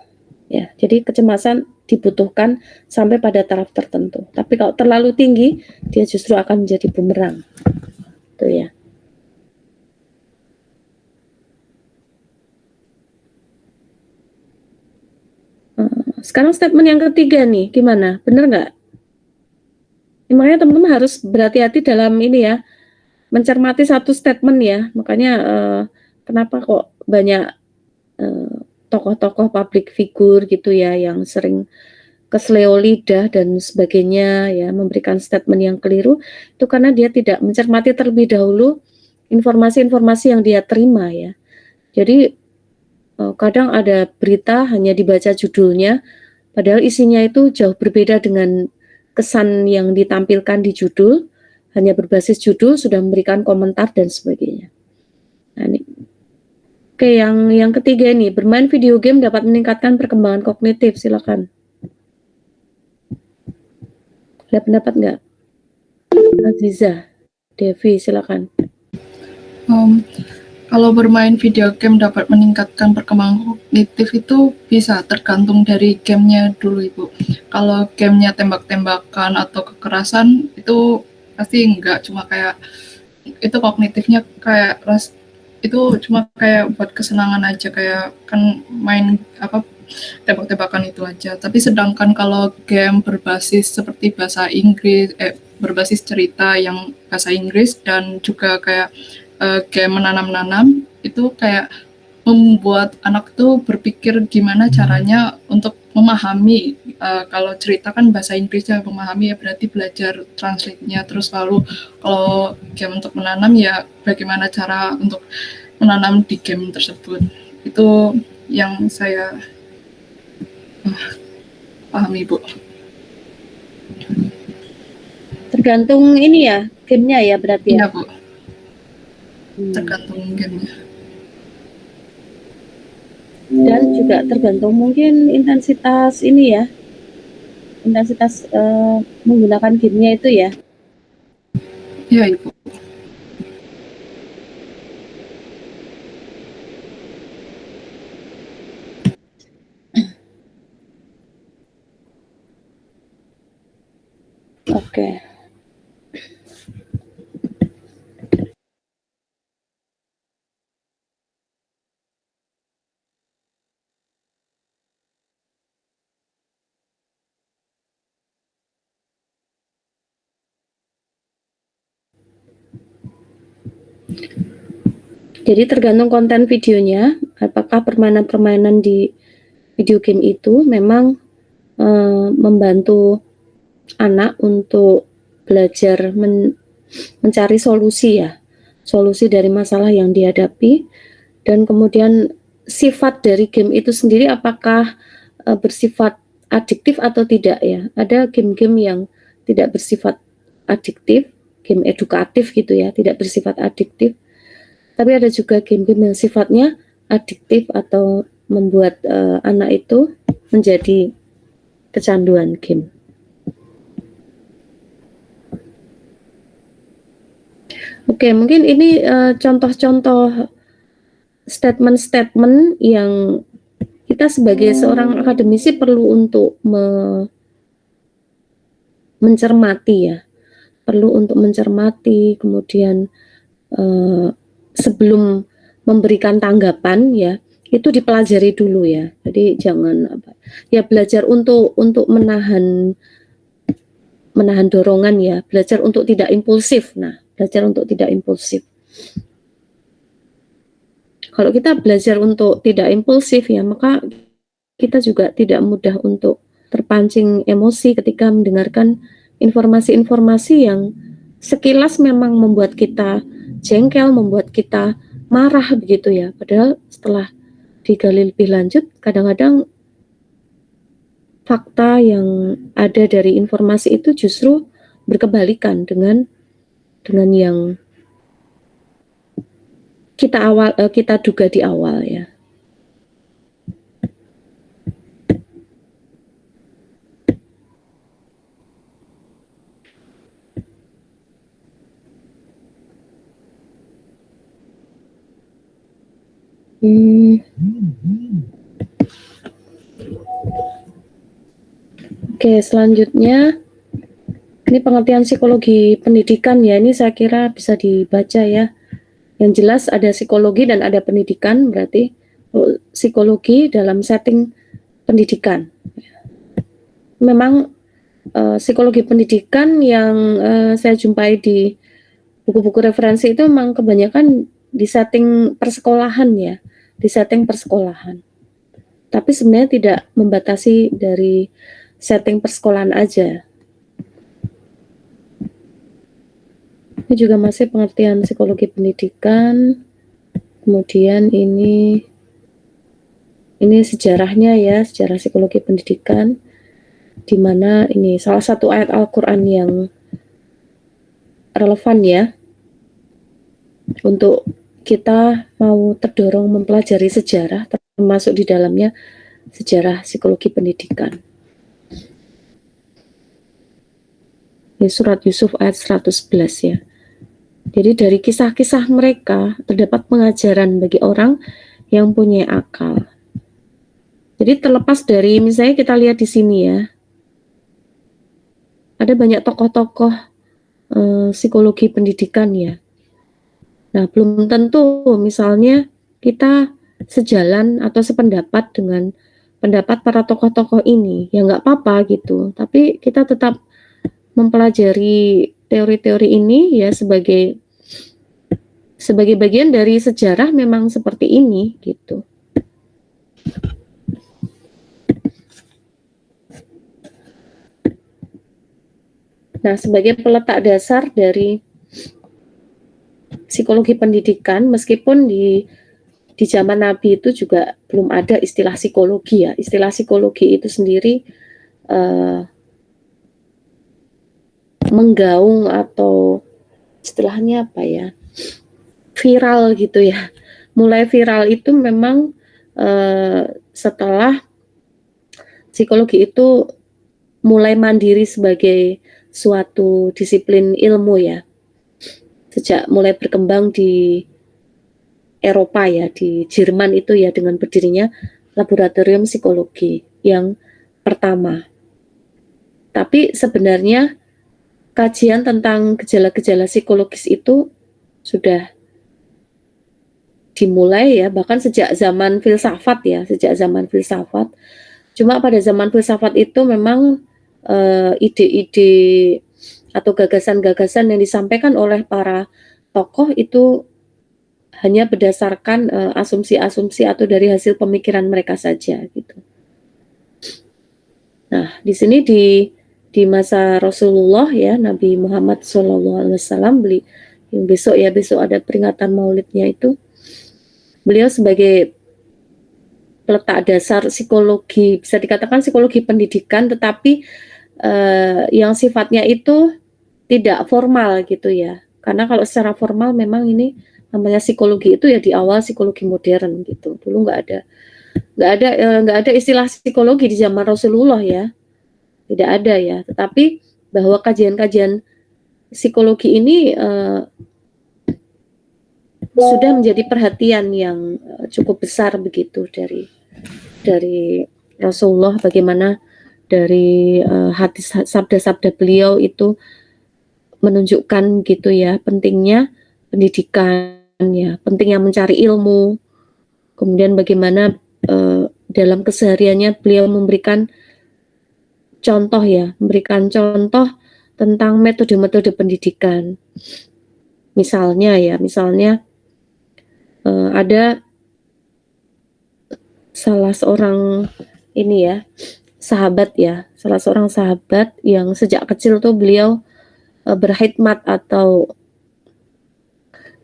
Ya, jadi kecemasan dibutuhkan sampai pada taraf tertentu. Tapi kalau terlalu tinggi, dia justru akan menjadi bumerang. Itu ya. Sekarang statement yang ketiga nih, gimana? Bener nggak? Makanya teman-teman harus berhati-hati dalam ini ya, mencermati satu statement ya. Makanya kenapa kok banyak tokoh-tokoh public figure gitu ya yang sering kesleo lidah dan sebagainya ya, memberikan statement yang keliru, itu karena dia tidak mencermati terlebih dahulu informasi-informasi yang dia terima ya. Jadi kadang ada berita hanya dibaca judulnya, padahal isinya itu jauh berbeda dengan kesan yang ditampilkan di judul, hanya berbasis judul sudah memberikan komentar dan sebagainya. Nah, ini. Oke, yang ketiga nih, bermain video game dapat meningkatkan perkembangan kognitif, silakan. Ada pendapat nggak? Aziza, Devi, silakan. Kalau bermain video game dapat meningkatkan perkembangan kognitif itu bisa tergantung dari gamenya dulu Ibu. Kalau gamenya tembak-tembakan atau kekerasan itu pasti enggak, cuma kayak itu kognitifnya kayak itu cuma kayak buat kesenangan aja, kayak kan main apa tembak-tembakan itu aja. Tapi sedangkan kalau game berbasis seperti bahasa Inggris, berbasis cerita yang bahasa Inggris dan juga kayak game menanam-nanam itu kayak membuat anak tuh berpikir gimana caranya untuk memahami, kalau cerita kan bahasa Inggrisnya memahami ya berarti belajar translate-nya, terus lalu kalau game untuk menanam ya bagaimana cara untuk menanam di game tersebut. Itu yang saya pahami Bu. Tergantung ini ya, gamenya ya berarti ya? Iya Bu, tergantung gamenya. Dan juga tergantung mungkin intensitas ini ya, intensitas menggunakan gamenya itu ya. Iya Ibu. Oke. Jadi tergantung konten videonya, apakah permainan-permainan di video game itu memang membantu anak untuk belajar mencari solusi ya, solusi dari masalah yang dihadapi, dan kemudian sifat dari game itu sendiri apakah bersifat adiktif atau tidak ya. Ada game-game yang tidak bersifat adiktif, game edukatif gitu ya, tidak bersifat adiktif. Tapi ada juga game-game yang sifatnya adiktif atau membuat anak itu menjadi kecanduan game. Oke, mungkin ini contoh-contoh statement-statement yang kita sebagai seorang akademisi perlu untuk mencermati ya, perlu untuk mencermati, kemudian sebelum memberikan tanggapan ya, itu dipelajari dulu ya. Jadi jangan ya belajar untuk menahan dorongan ya, belajar untuk tidak impulsif. Nah, belajar untuk tidak impulsif. Kalau kita belajar untuk tidak impulsif ya, maka kita juga tidak mudah untuk terpancing emosi ketika mendengarkan informasi-informasi yang sekilas memang membuat kita jengkel, membuat kita marah begitu ya. Padahal setelah digali lebih lanjut, kadang-kadang fakta yang ada dari informasi itu justru berkebalikan dengan yang kita duga di awal ya. Oke, selanjutnya ini pengertian psikologi pendidikan ya. Ini saya kira bisa dibaca ya. Yang jelas ada psikologi dan ada pendidikan, berarti psikologi dalam setting pendidikan. Memang psikologi pendidikan yang saya jumpai di buku-buku referensi itu memang kebanyakan di setting persekolahan ya, di setting persekolahan. Tapi sebenarnya tidak membatasi dari setting persekolahan aja. Ini juga masih pengertian psikologi pendidikan. Kemudian ini sejarahnya ya, sejarah psikologi pendidikan, di mana ini salah satu ayat Al-Quran yang relevan ya untuk kita mau terdorong mempelajari sejarah, termasuk di dalamnya sejarah psikologi pendidikan. Ini surat Yusuf ayat 111 ya. Jadi dari kisah-kisah mereka terdapat pengajaran bagi orang yang punya akal. Jadi terlepas dari misalnya kita lihat di sini ya, ada banyak tokoh-tokoh psikologi pendidikan ya. Nah, belum tentu misalnya kita sejalan atau sependapat dengan pendapat para tokoh-tokoh ini, ya nggak apa-apa gitu. Tapi kita tetap mempelajari teori-teori ini ya sebagai bagian dari sejarah memang seperti ini gitu. Nah, sebagai peletak dasar dari psikologi pendidikan, meskipun di zaman Nabi itu juga belum ada istilah psikologi ya. Istilah psikologi itu sendiri menggaung atau istilahnya apa ya, viral gitu ya. Mulai viral itu memang setelah psikologi itu mulai mandiri sebagai suatu disiplin ilmu ya. Sejak mulai berkembang di Eropa ya, di Jerman itu ya, dengan berdirinya laboratorium psikologi yang pertama. Tapi sebenarnya kajian tentang gejala-gejala psikologis itu sudah dimulai ya, bahkan sejak zaman filsafat ya, sejak zaman filsafat. Cuma pada zaman filsafat itu memang ide-ide atau gagasan-gagasan yang disampaikan oleh para tokoh itu hanya berdasarkan asumsi-asumsi atau dari hasil pemikiran mereka saja gitu. Nah, di sini di masa Rasulullah ya, Nabi Muhammad SAW, yang besok ada peringatan Maulidnya itu, beliau sebagai peletak dasar psikologi, bisa dikatakan psikologi pendidikan, tetapi yang sifatnya itu tidak formal gitu ya. Karena kalau secara formal memang ini namanya psikologi itu ya di awal psikologi modern gitu. Dulu nggak ada istilah psikologi di zaman Rasulullah ya. Tidak ada ya. Tetapi bahwa kajian-kajian psikologi ini sudah menjadi perhatian yang cukup besar begitu dari Rasulullah, bagaimana dari hadis sabda-sabda beliau itu menunjukkan gitu ya pentingnya pendidikan ya, pentingnya mencari ilmu. Kemudian bagaimana dalam kesehariannya beliau memberikan contoh tentang metode-metode pendidikan. Misalnya ada salah seorang salah seorang sahabat yang sejak kecil tuh beliau berkhidmat atau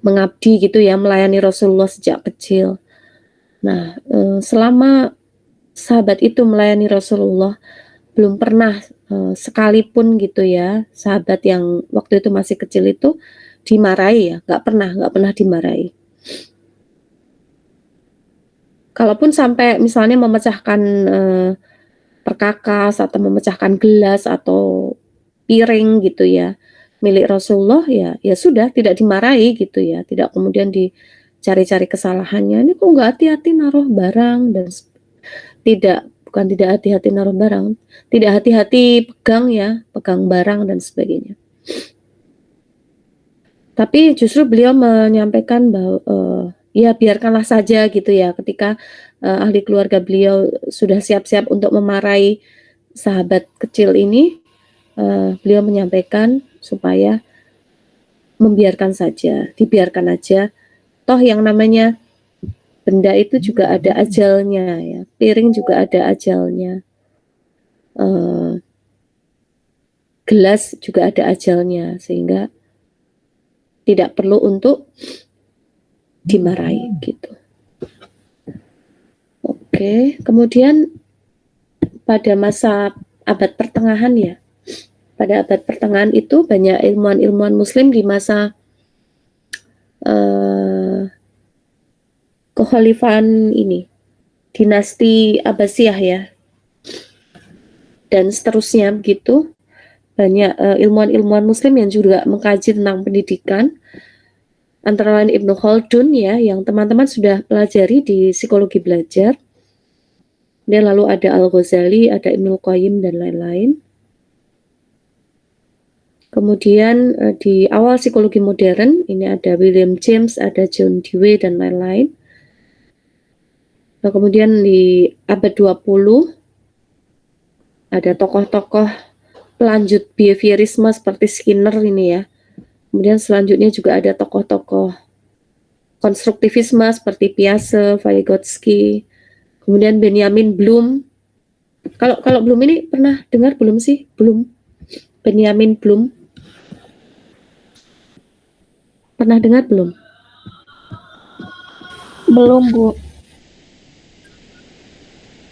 mengabdi gitu ya, melayani Rasulullah sejak kecil. Nah, selama sahabat itu melayani Rasulullah, belum pernah sekalipun gitu ya, sahabat yang waktu itu masih kecil itu dimarahi ya, nggak pernah dimarahi. Kalaupun sampai misalnya memecahkan perkakas atau memecahkan gelas atau piring gitu ya, milik Rasulullah ya sudah, tidak dimarahi gitu ya, tidak kemudian dicari-cari kesalahannya, ini kok nggak hati-hati naruh barang, dan bukan tidak hati-hati naruh barang, tidak hati-hati pegang barang dan sebagainya. Tapi justru beliau menyampaikan bahwa ya biarkanlah saja gitu ya, ketika ahli keluarga beliau sudah siap-siap untuk memarahi sahabat kecil ini, beliau menyampaikan supaya dibiarkan aja. Toh yang namanya benda itu juga ada ajalnya ya, piring juga ada ajalnya. gelas juga ada ajalnya, sehingga tidak perlu untuk dimarahi gitu. Oke, kemudian pada masa abad pertengahan ya, pada abad pertengahan itu banyak ilmuwan-ilmuwan muslim di masa kekhalifahan ini, dinasti Abbasiyah ya, dan seterusnya begitu. Banyak ilmuwan-ilmuwan muslim yang juga mengkaji tentang pendidikan, antara lain Ibnu Khaldun ya, yang teman-teman sudah pelajari di psikologi belajar. Dan lalu ada Al-Ghazali, ada Ibnu Qayyim dan lain-lain. Kemudian di awal psikologi modern ini ada William James, ada John Dewey dan lain-lain. Nah, kemudian di abad 20 ada tokoh-tokoh pelanjut behaviorisme seperti Skinner ini ya. Kemudian selanjutnya juga ada tokoh-tokoh konstruktivisme seperti Piaget, Vygotsky, kemudian Benjamin Bloom. Kalau Bloom ini pernah dengar belum sih? Bloom, Benjamin Bloom. Pernah dengar belum? Belum, Bu.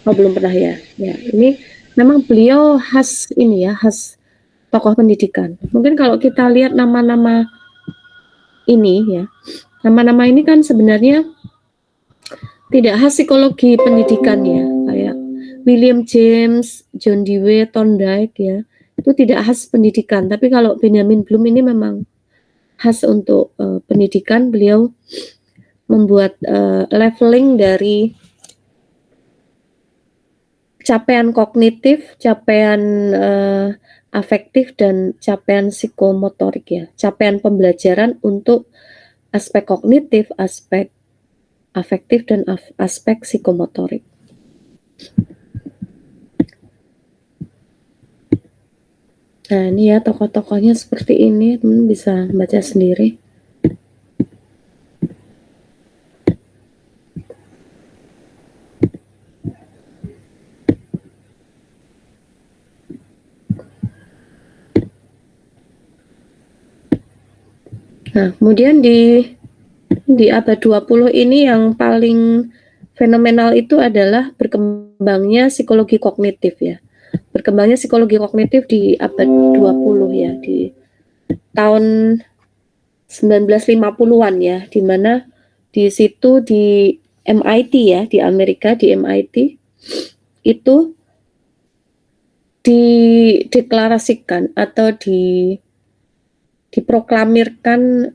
Oh, belum pernah ya. Ya, ini memang beliau khas ini ya, khas tokoh pendidikan. Mungkin kalau kita lihat nama-nama ini ya, nama-nama ini kan sebenarnya tidak khas psikologi pendidikan ya, kayak William James, John Dewey, Thorndike ya, itu tidak khas pendidikan. Tapi kalau Benjamin Bloom ini memang khas untuk pendidikan. Beliau membuat leveling dari capaian kognitif, capaian afektif, dan capaian psikomotorik ya, capaian pembelajaran untuk aspek kognitif, aspek afektif, dan aspek psikomotorik. Nah, ini ya tokoh-tokohnya seperti ini, teman bisa baca sendiri. Nah, kemudian di abad 20 ini yang paling fenomenal itu adalah berkembangnya psikologi kognitif ya. Berkembangnya psikologi kognitif di abad 20 ya, di tahun 1950-an ya, di mana di situ di MIT ya, di Amerika, di MIT itu dideklarasikan atau diproklamirkan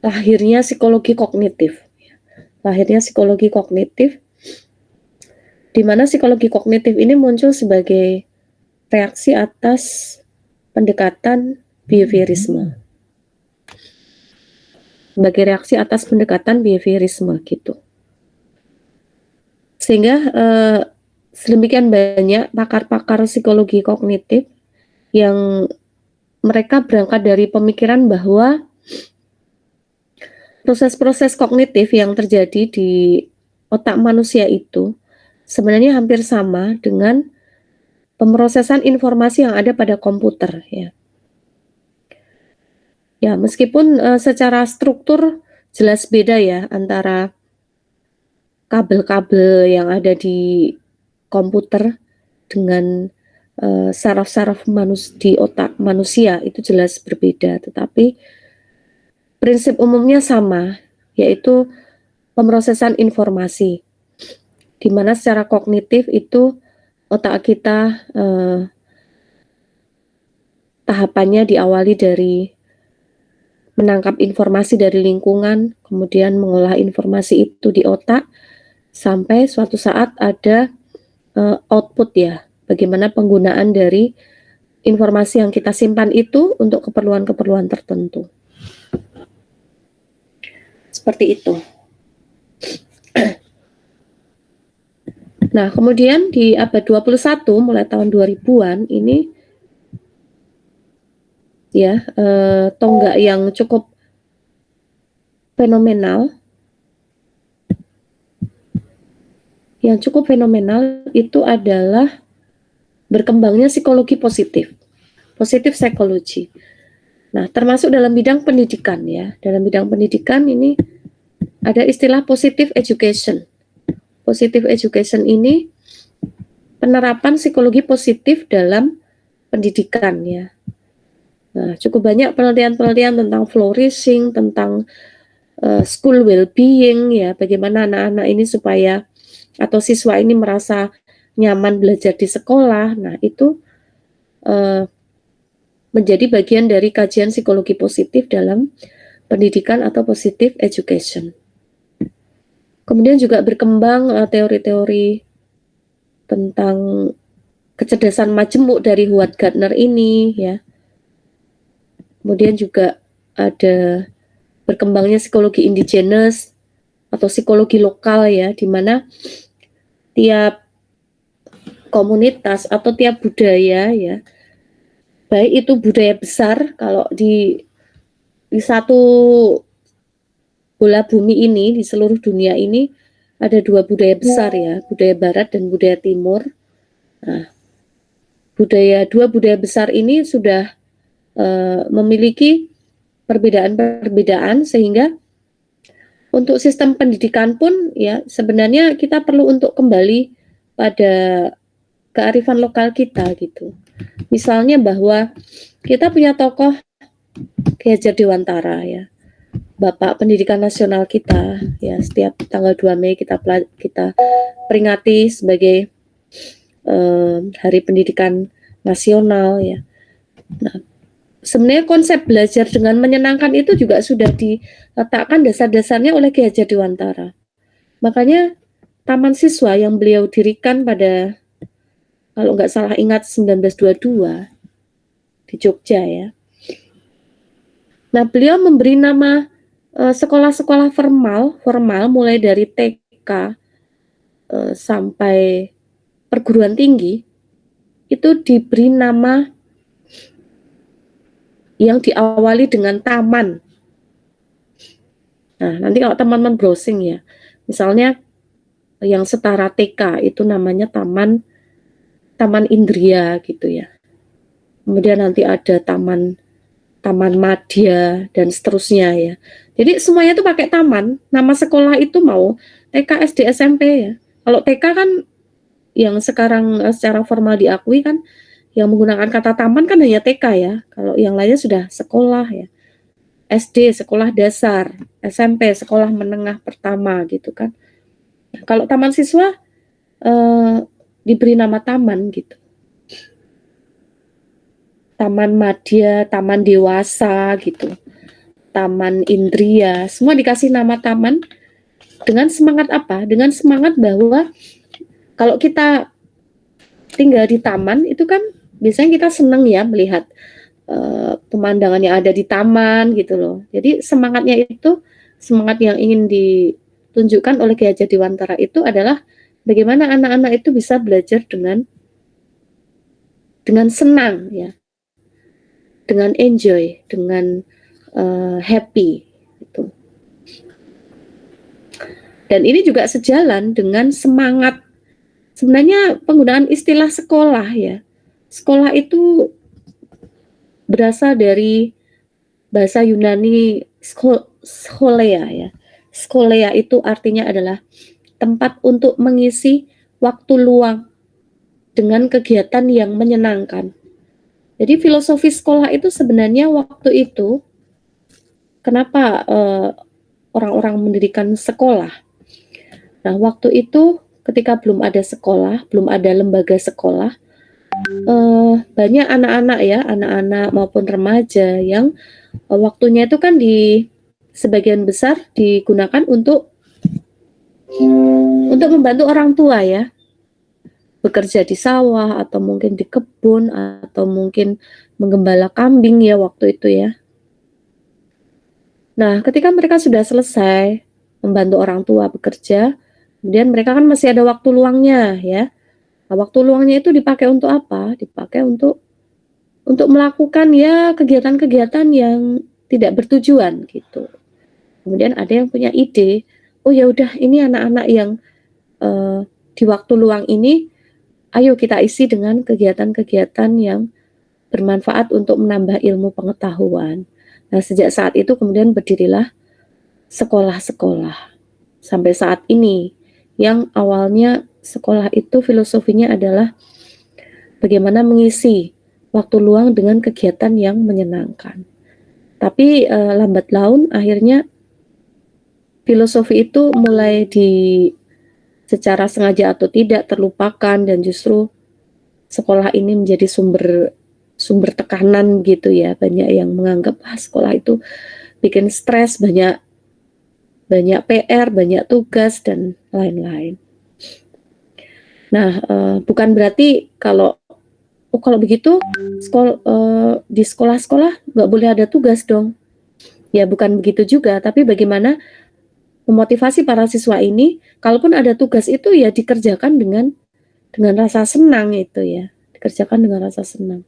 lahirnya psikologi kognitif. Lahirnya psikologi kognitif, di mana psikologi kognitif ini muncul sebagai reaksi atas pendekatan behaviorisme. Sebagai reaksi atas pendekatan behaviorisme gitu. Sehingga sedemikian banyak pakar-pakar psikologi kognitif yang mereka berangkat dari pemikiran bahwa proses-proses kognitif yang terjadi di otak manusia itu sebenarnya hampir sama dengan pemrosesan informasi yang ada pada komputer ya. Ya, meskipun secara struktur jelas beda ya antara kabel-kabel yang ada di komputer dengan saraf-saraf di otak manusia itu jelas berbeda, tetapi prinsip umumnya sama, yaitu pemrosesan informasi, di mana secara kognitif itu otak kita tahapannya diawali dari menangkap informasi dari lingkungan, kemudian mengolah informasi itu di otak, sampai suatu saat ada output ya, bagaimana penggunaan dari informasi yang kita simpan itu untuk keperluan-keperluan tertentu. Seperti itu. Nah, kemudian di abad 21, mulai tahun 2000-an, ini ya, tonggak yang cukup fenomenal. Yang cukup fenomenal itu adalah berkembangnya psikologi positif psychology. Nah, termasuk dalam bidang pendidikan ya. Dalam bidang pendidikan ini ada istilah positive education. Positive education ini penerapan psikologi positif dalam pendidikan ya. Nah, cukup banyak penelitian-penelitian tentang flourishing, tentang school well-being ya, bagaimana anak-anak ini supaya atau siswa ini merasa nyaman belajar di sekolah. Nah, itu menjadi bagian dari kajian psikologi positif dalam pendidikan atau positive education. Kemudian juga berkembang teori-teori tentang kecerdasan majemuk dari Howard Gardner ini ya. Kemudian juga ada berkembangnya psikologi indigenous atau psikologi lokal ya, di mana tiap komunitas atau tiap budaya ya, baik itu budaya besar, kalau di satu bola bumi ini, di seluruh dunia ini ada 2 budaya besar ya, budaya barat dan budaya timur. Nah, 2 budaya besar ini sudah memiliki perbedaan-perbedaan, sehingga untuk sistem pendidikan pun ya sebenarnya kita perlu untuk kembali pada kearifan lokal kita gitu. Misalnya bahwa kita punya tokoh Ki Hajar Dewantara ya, Bapak Pendidikan Nasional kita ya, setiap tanggal 2 Mei kita peringati sebagai Hari Pendidikan Nasional ya. Nah, sebenarnya konsep belajar dengan menyenangkan itu juga sudah diletakkan dasar-dasarnya oleh Ki Hajar Dewantara. Makanya taman siswa yang beliau dirikan pada, kalau nggak salah ingat, 1922 di Jogja ya. Nah, beliau memberi nama sekolah-sekolah formal mulai dari TK sampai perguruan tinggi itu diberi nama yang diawali dengan taman. Nah, nanti kalau teman-teman browsing ya, misalnya yang setara TK itu namanya Taman Indria gitu ya. Kemudian nanti ada Taman Madya dan seterusnya ya. Jadi semuanya itu pakai taman. Nama sekolah itu mau TK, SD, SMP ya. Kalau TK kan yang sekarang secara formal diakui kan, yang menggunakan kata taman kan hanya TK ya. Kalau yang lainnya sudah sekolah ya. SD sekolah dasar, SMP sekolah menengah pertama gitu kan. Nah, kalau taman siswa diberi nama taman gitu. Taman Madya, Taman Dewasa gitu. Taman Indria, semua dikasih nama taman dengan semangat apa? Dengan semangat bahwa kalau kita tinggal di taman itu kan biasanya kita senang ya melihat pemandangan yang ada di taman gitu loh. Jadi semangatnya itu, semangat yang ingin ditunjukkan oleh Ki Hajar Dewantara itu adalah bagaimana anak-anak itu bisa belajar dengan senang ya, dengan enjoy, dengan happy gitu. Dan ini juga sejalan dengan semangat sebenarnya penggunaan istilah sekolah ya. Sekolah itu berasal dari bahasa Yunani scholea ya. Scholea itu artinya adalah tempat untuk mengisi waktu luang dengan kegiatan yang menyenangkan. Jadi filosofi sekolah itu sebenarnya waktu itu kenapa orang-orang mendirikan sekolah. Nah, waktu itu ketika belum ada sekolah, belum ada lembaga sekolah, banyak anak-anak maupun remaja yang waktunya itu kan di sebagian besar digunakan untuk membantu orang tua ya, bekerja di sawah atau mungkin di kebun atau mungkin menggembala kambing ya waktu itu ya. Nah, ketika mereka sudah selesai membantu orang tua bekerja, kemudian mereka kan masih ada waktu luangnya ya. Nah, waktu luangnya itu dipakai untuk apa? Dipakai untuk melakukan ya kegiatan-kegiatan yang tidak bertujuan gitu. Kemudian ada yang punya ide, oh ya udah ini anak-anak yang di waktu luang ini ayo kita isi dengan kegiatan-kegiatan yang bermanfaat untuk menambah ilmu pengetahuan. Nah, sejak saat itu kemudian berdirilah sekolah-sekolah sampai saat ini, yang awalnya sekolah itu filosofinya adalah bagaimana mengisi waktu luang dengan kegiatan yang menyenangkan. Tapi lambat laun akhirnya filosofi itu mulai secara sengaja atau tidak terlupakan, dan justru sekolah ini menjadi sumber tekanan gitu ya. Banyak yang menganggap sekolah itu bikin stres, banyak PR, banyak tugas dan lain-lain. Nah, bukan berarti kalau begitu di sekolah-sekolah nggak boleh ada tugas dong. Ya bukan begitu juga, tapi bagaimana memotivasi para siswa ini, kalaupun ada tugas itu ya dikerjakan dengan rasa senang itu ya, dikerjakan dengan rasa senang.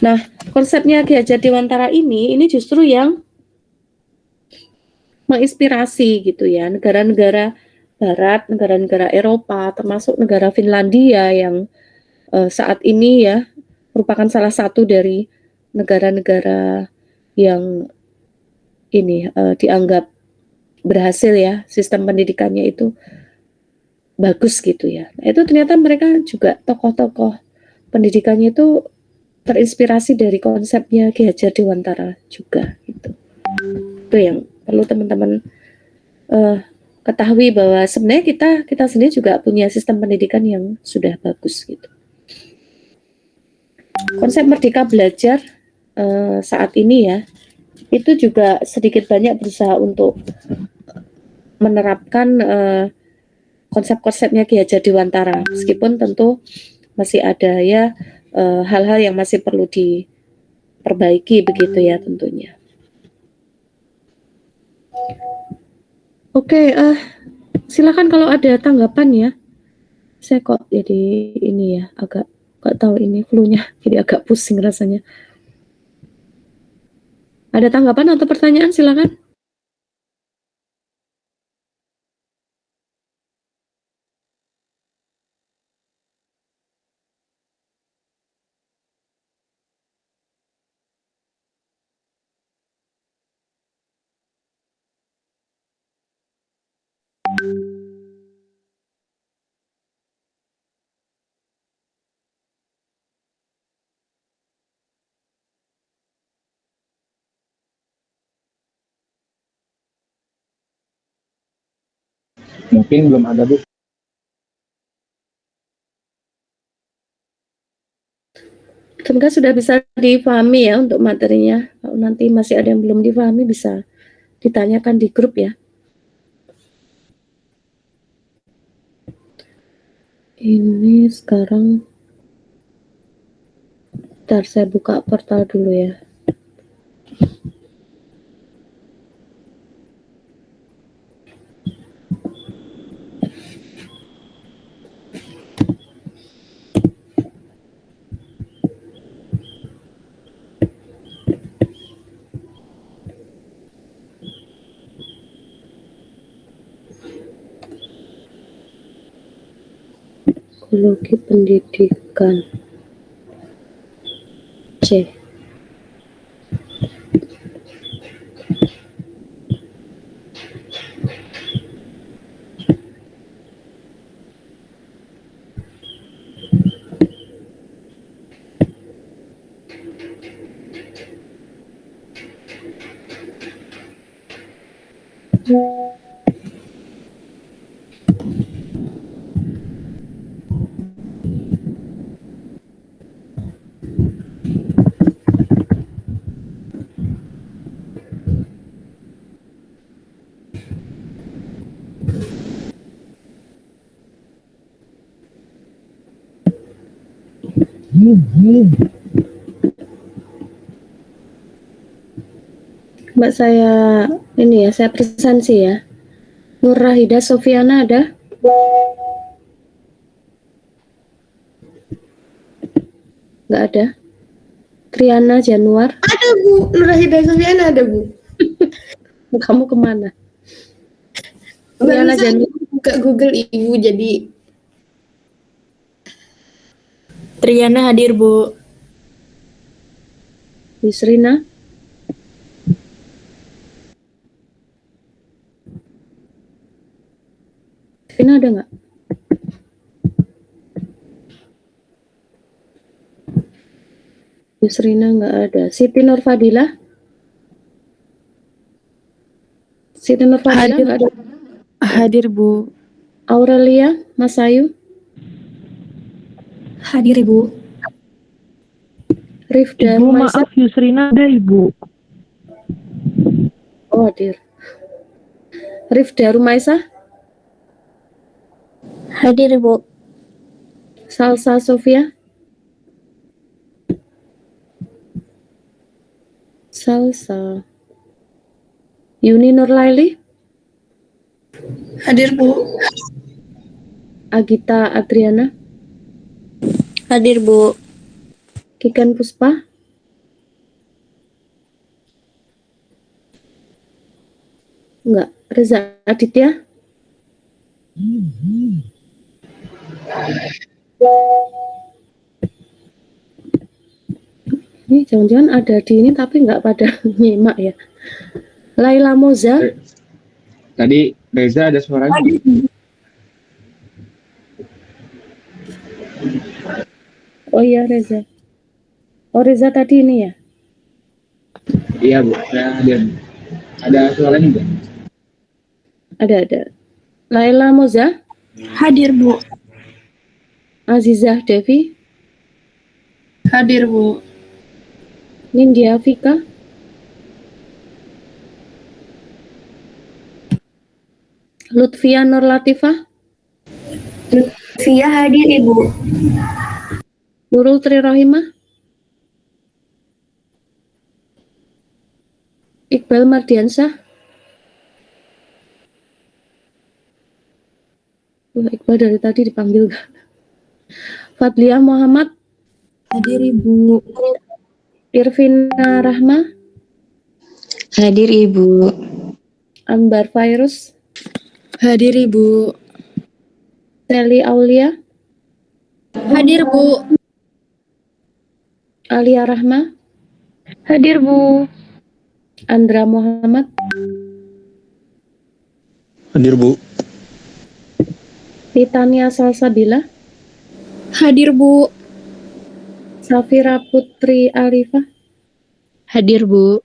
Nah, konsepnya Ki Hajar Dewantara ini justru yang menginspirasi gitu ya, negara-negara Barat, negara-negara Eropa, termasuk negara Finlandia yang saat ini ya merupakan salah satu dari negara-negara yang ini dianggap berhasil ya, sistem pendidikannya itu bagus gitu ya. Nah, itu ternyata mereka juga tokoh-tokoh pendidikannya itu terinspirasi dari konsepnya Ki Hajar Dewantara juga gitu. Itu yang perlu teman-teman ketahui, bahwa sebenarnya kita sendiri juga punya sistem pendidikan yang sudah bagus gitu. Konsep Merdeka Belajar saat ini ya, itu juga sedikit banyak berusaha untuk menerapkan konsep-konsepnya Ki Hajar Dewantara, meskipun tentu masih ada ya hal-hal yang masih perlu diperbaiki begitu ya tentunya. Oke, silakan kalau ada tanggapan ya. Saya kok jadi ini ya, agak nggak tahu ini flu-nya, jadi agak pusing rasanya. Ada tanggapan atau pertanyaan, silakan. Mungkin belum ada, Bu. Semoga sudah bisa dipahami ya untuk materinya. Kalau nanti masih ada yang belum dipahami bisa ditanyakan di grup ya. Ini sekarang, bentar saya buka portal dulu ya. Psikologi pendidikan C. Mbak saya ini ya, saya presensi ya. Nur Rahida Sofiana ada? Nggak ada. Triana Januar? Ada Bu, Nur Rahida Sofiana ada Bu. Kamu kemana? Triana Barusan Januar. buka Google Ibu jadi Triana hadir, Bu. Yusrina, Vina ada nggak? Yusrina nggak ada. Siti Nurfadilah? Siti Nurfadilah Hadir. nggak ada. Hadir, Bu. Aurelia, Mas Ayu, Hadir, Ibu. Rifda, Ibu Rumaisa. maaf Yusrina ada Ibu. Oh, hadir. Rifda, Rumaisa, Hadir, Ibu. Salsa, Sofia, Salsa, Yuni Nurlaili, Hadir, Bu. Agita Adriana, Hadir, Bu. Kikan Puspa, enggak. Reza Aditya, ini jangan-jangan ada di ini tapi nggak pada nyimak ya. Laila Moza, Tadi Reza ada suaranya. oh iya Reza. Oh Reza tadi ini ya. Iya Bu, saya ada suaranya nggak? Ada. Laila Moza, Hadir, Bu. Azizah Devi, Hadir, Bu. Nindya Vika, Lutfia Nur Latifah, Via hadir, Ibu. Nurul Tri Rohimah, Iqbal Mardiansyah. Iqbal dari tadi dipanggil gak? Fadliah Muhammad, Hadir, Ibu. Irvina Rahma, Hadir, Ibu. Anbar Fairus, Hadir, Ibu. Sally Aulia, Hadir, Bu. Alia Rahma, Hadir Bu. Andra Muhammad, Hadir, Bu. Titania Salsabila, Hadir, Bu. Safira Putri Alifah, Hadir, Bu.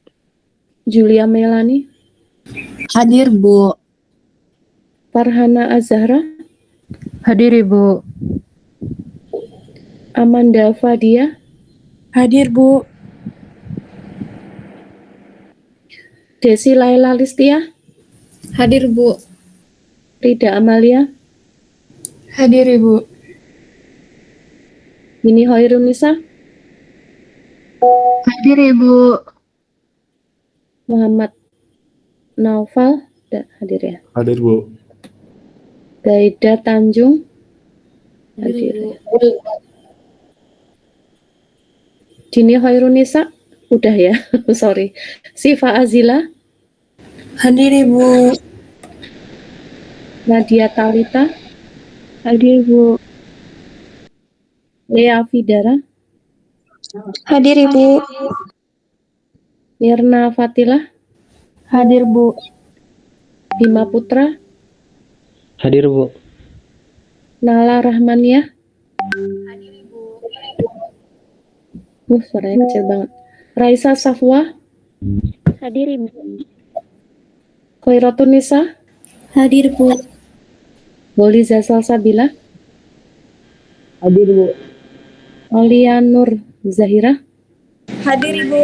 Julia Melani, Hadir, Bu. Farhana Azhara, Hadir Ibu. Amanda Fadia, Hadir, Bu. Desi Laila Listia, Hadir, Bu. Rida Amalia, Hadir, Ibu. Mini Hoirunisa, Hadir, Ibu. Muhammad Naufal, hadir ya. Hadir, Bu. Gaida Tanjung, hadir. Dini Hoirunisa, udah ya, sorry. Siva Azila, Hadir, Ibu. Nadia Talita, Hadir Bu. Lea Fidara, Hadir, Ibu. Mirna Fatilah, Hadir Bu. Bima Putra, Hadir, Bu. Nala Rahmaniah, suaranya kecil banget. Raisa Safwa, Hadir Ibu. Khairatun Nisa, Hadir, Bu. Boliza Salsabila, Hadir Bu. Aulia Nur Zahira, Hadir, Ibu.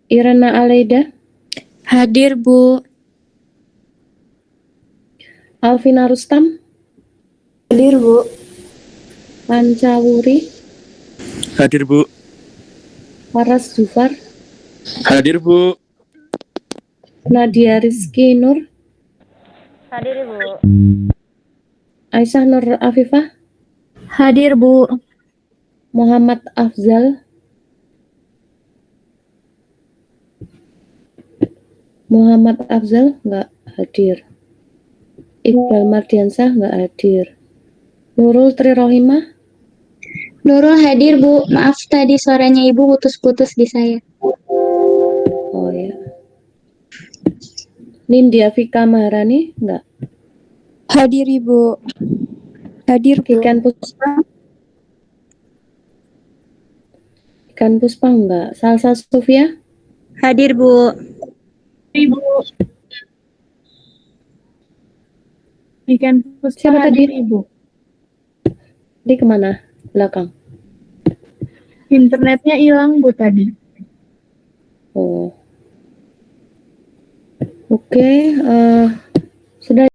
Irena Aleida, Hadir, Bu. Alvina Rustam, Hadir, Bu. Pancawuri, Hadir, Bu. Faras Zufar, Hadir, Bu. Nadia Rizky Nur, Hadir Bu. Aisyah Nur Afifah, Hadir Bu. Muhammad Afzal, nggak hadir. Iqbal Mardiansyah nggak hadir. Nurul Tri Rohimah, Nurul hadir, Bu. Maaf tadi suaranya Ibu putus-putus di saya. Oh ya. Nindya Vika Maharani enggak? Hadir Ibu. Hadir Bu. Kikan Puspa? Kikan Puspa enggak? Salsa Sofia? Hadir Bu. Ibu. Ikan Puspa Siapa tadi? hadir, Ibu. Di kemana? Belakang. Internetnya hilang, Bu, tadi. Oh. Oke, sudah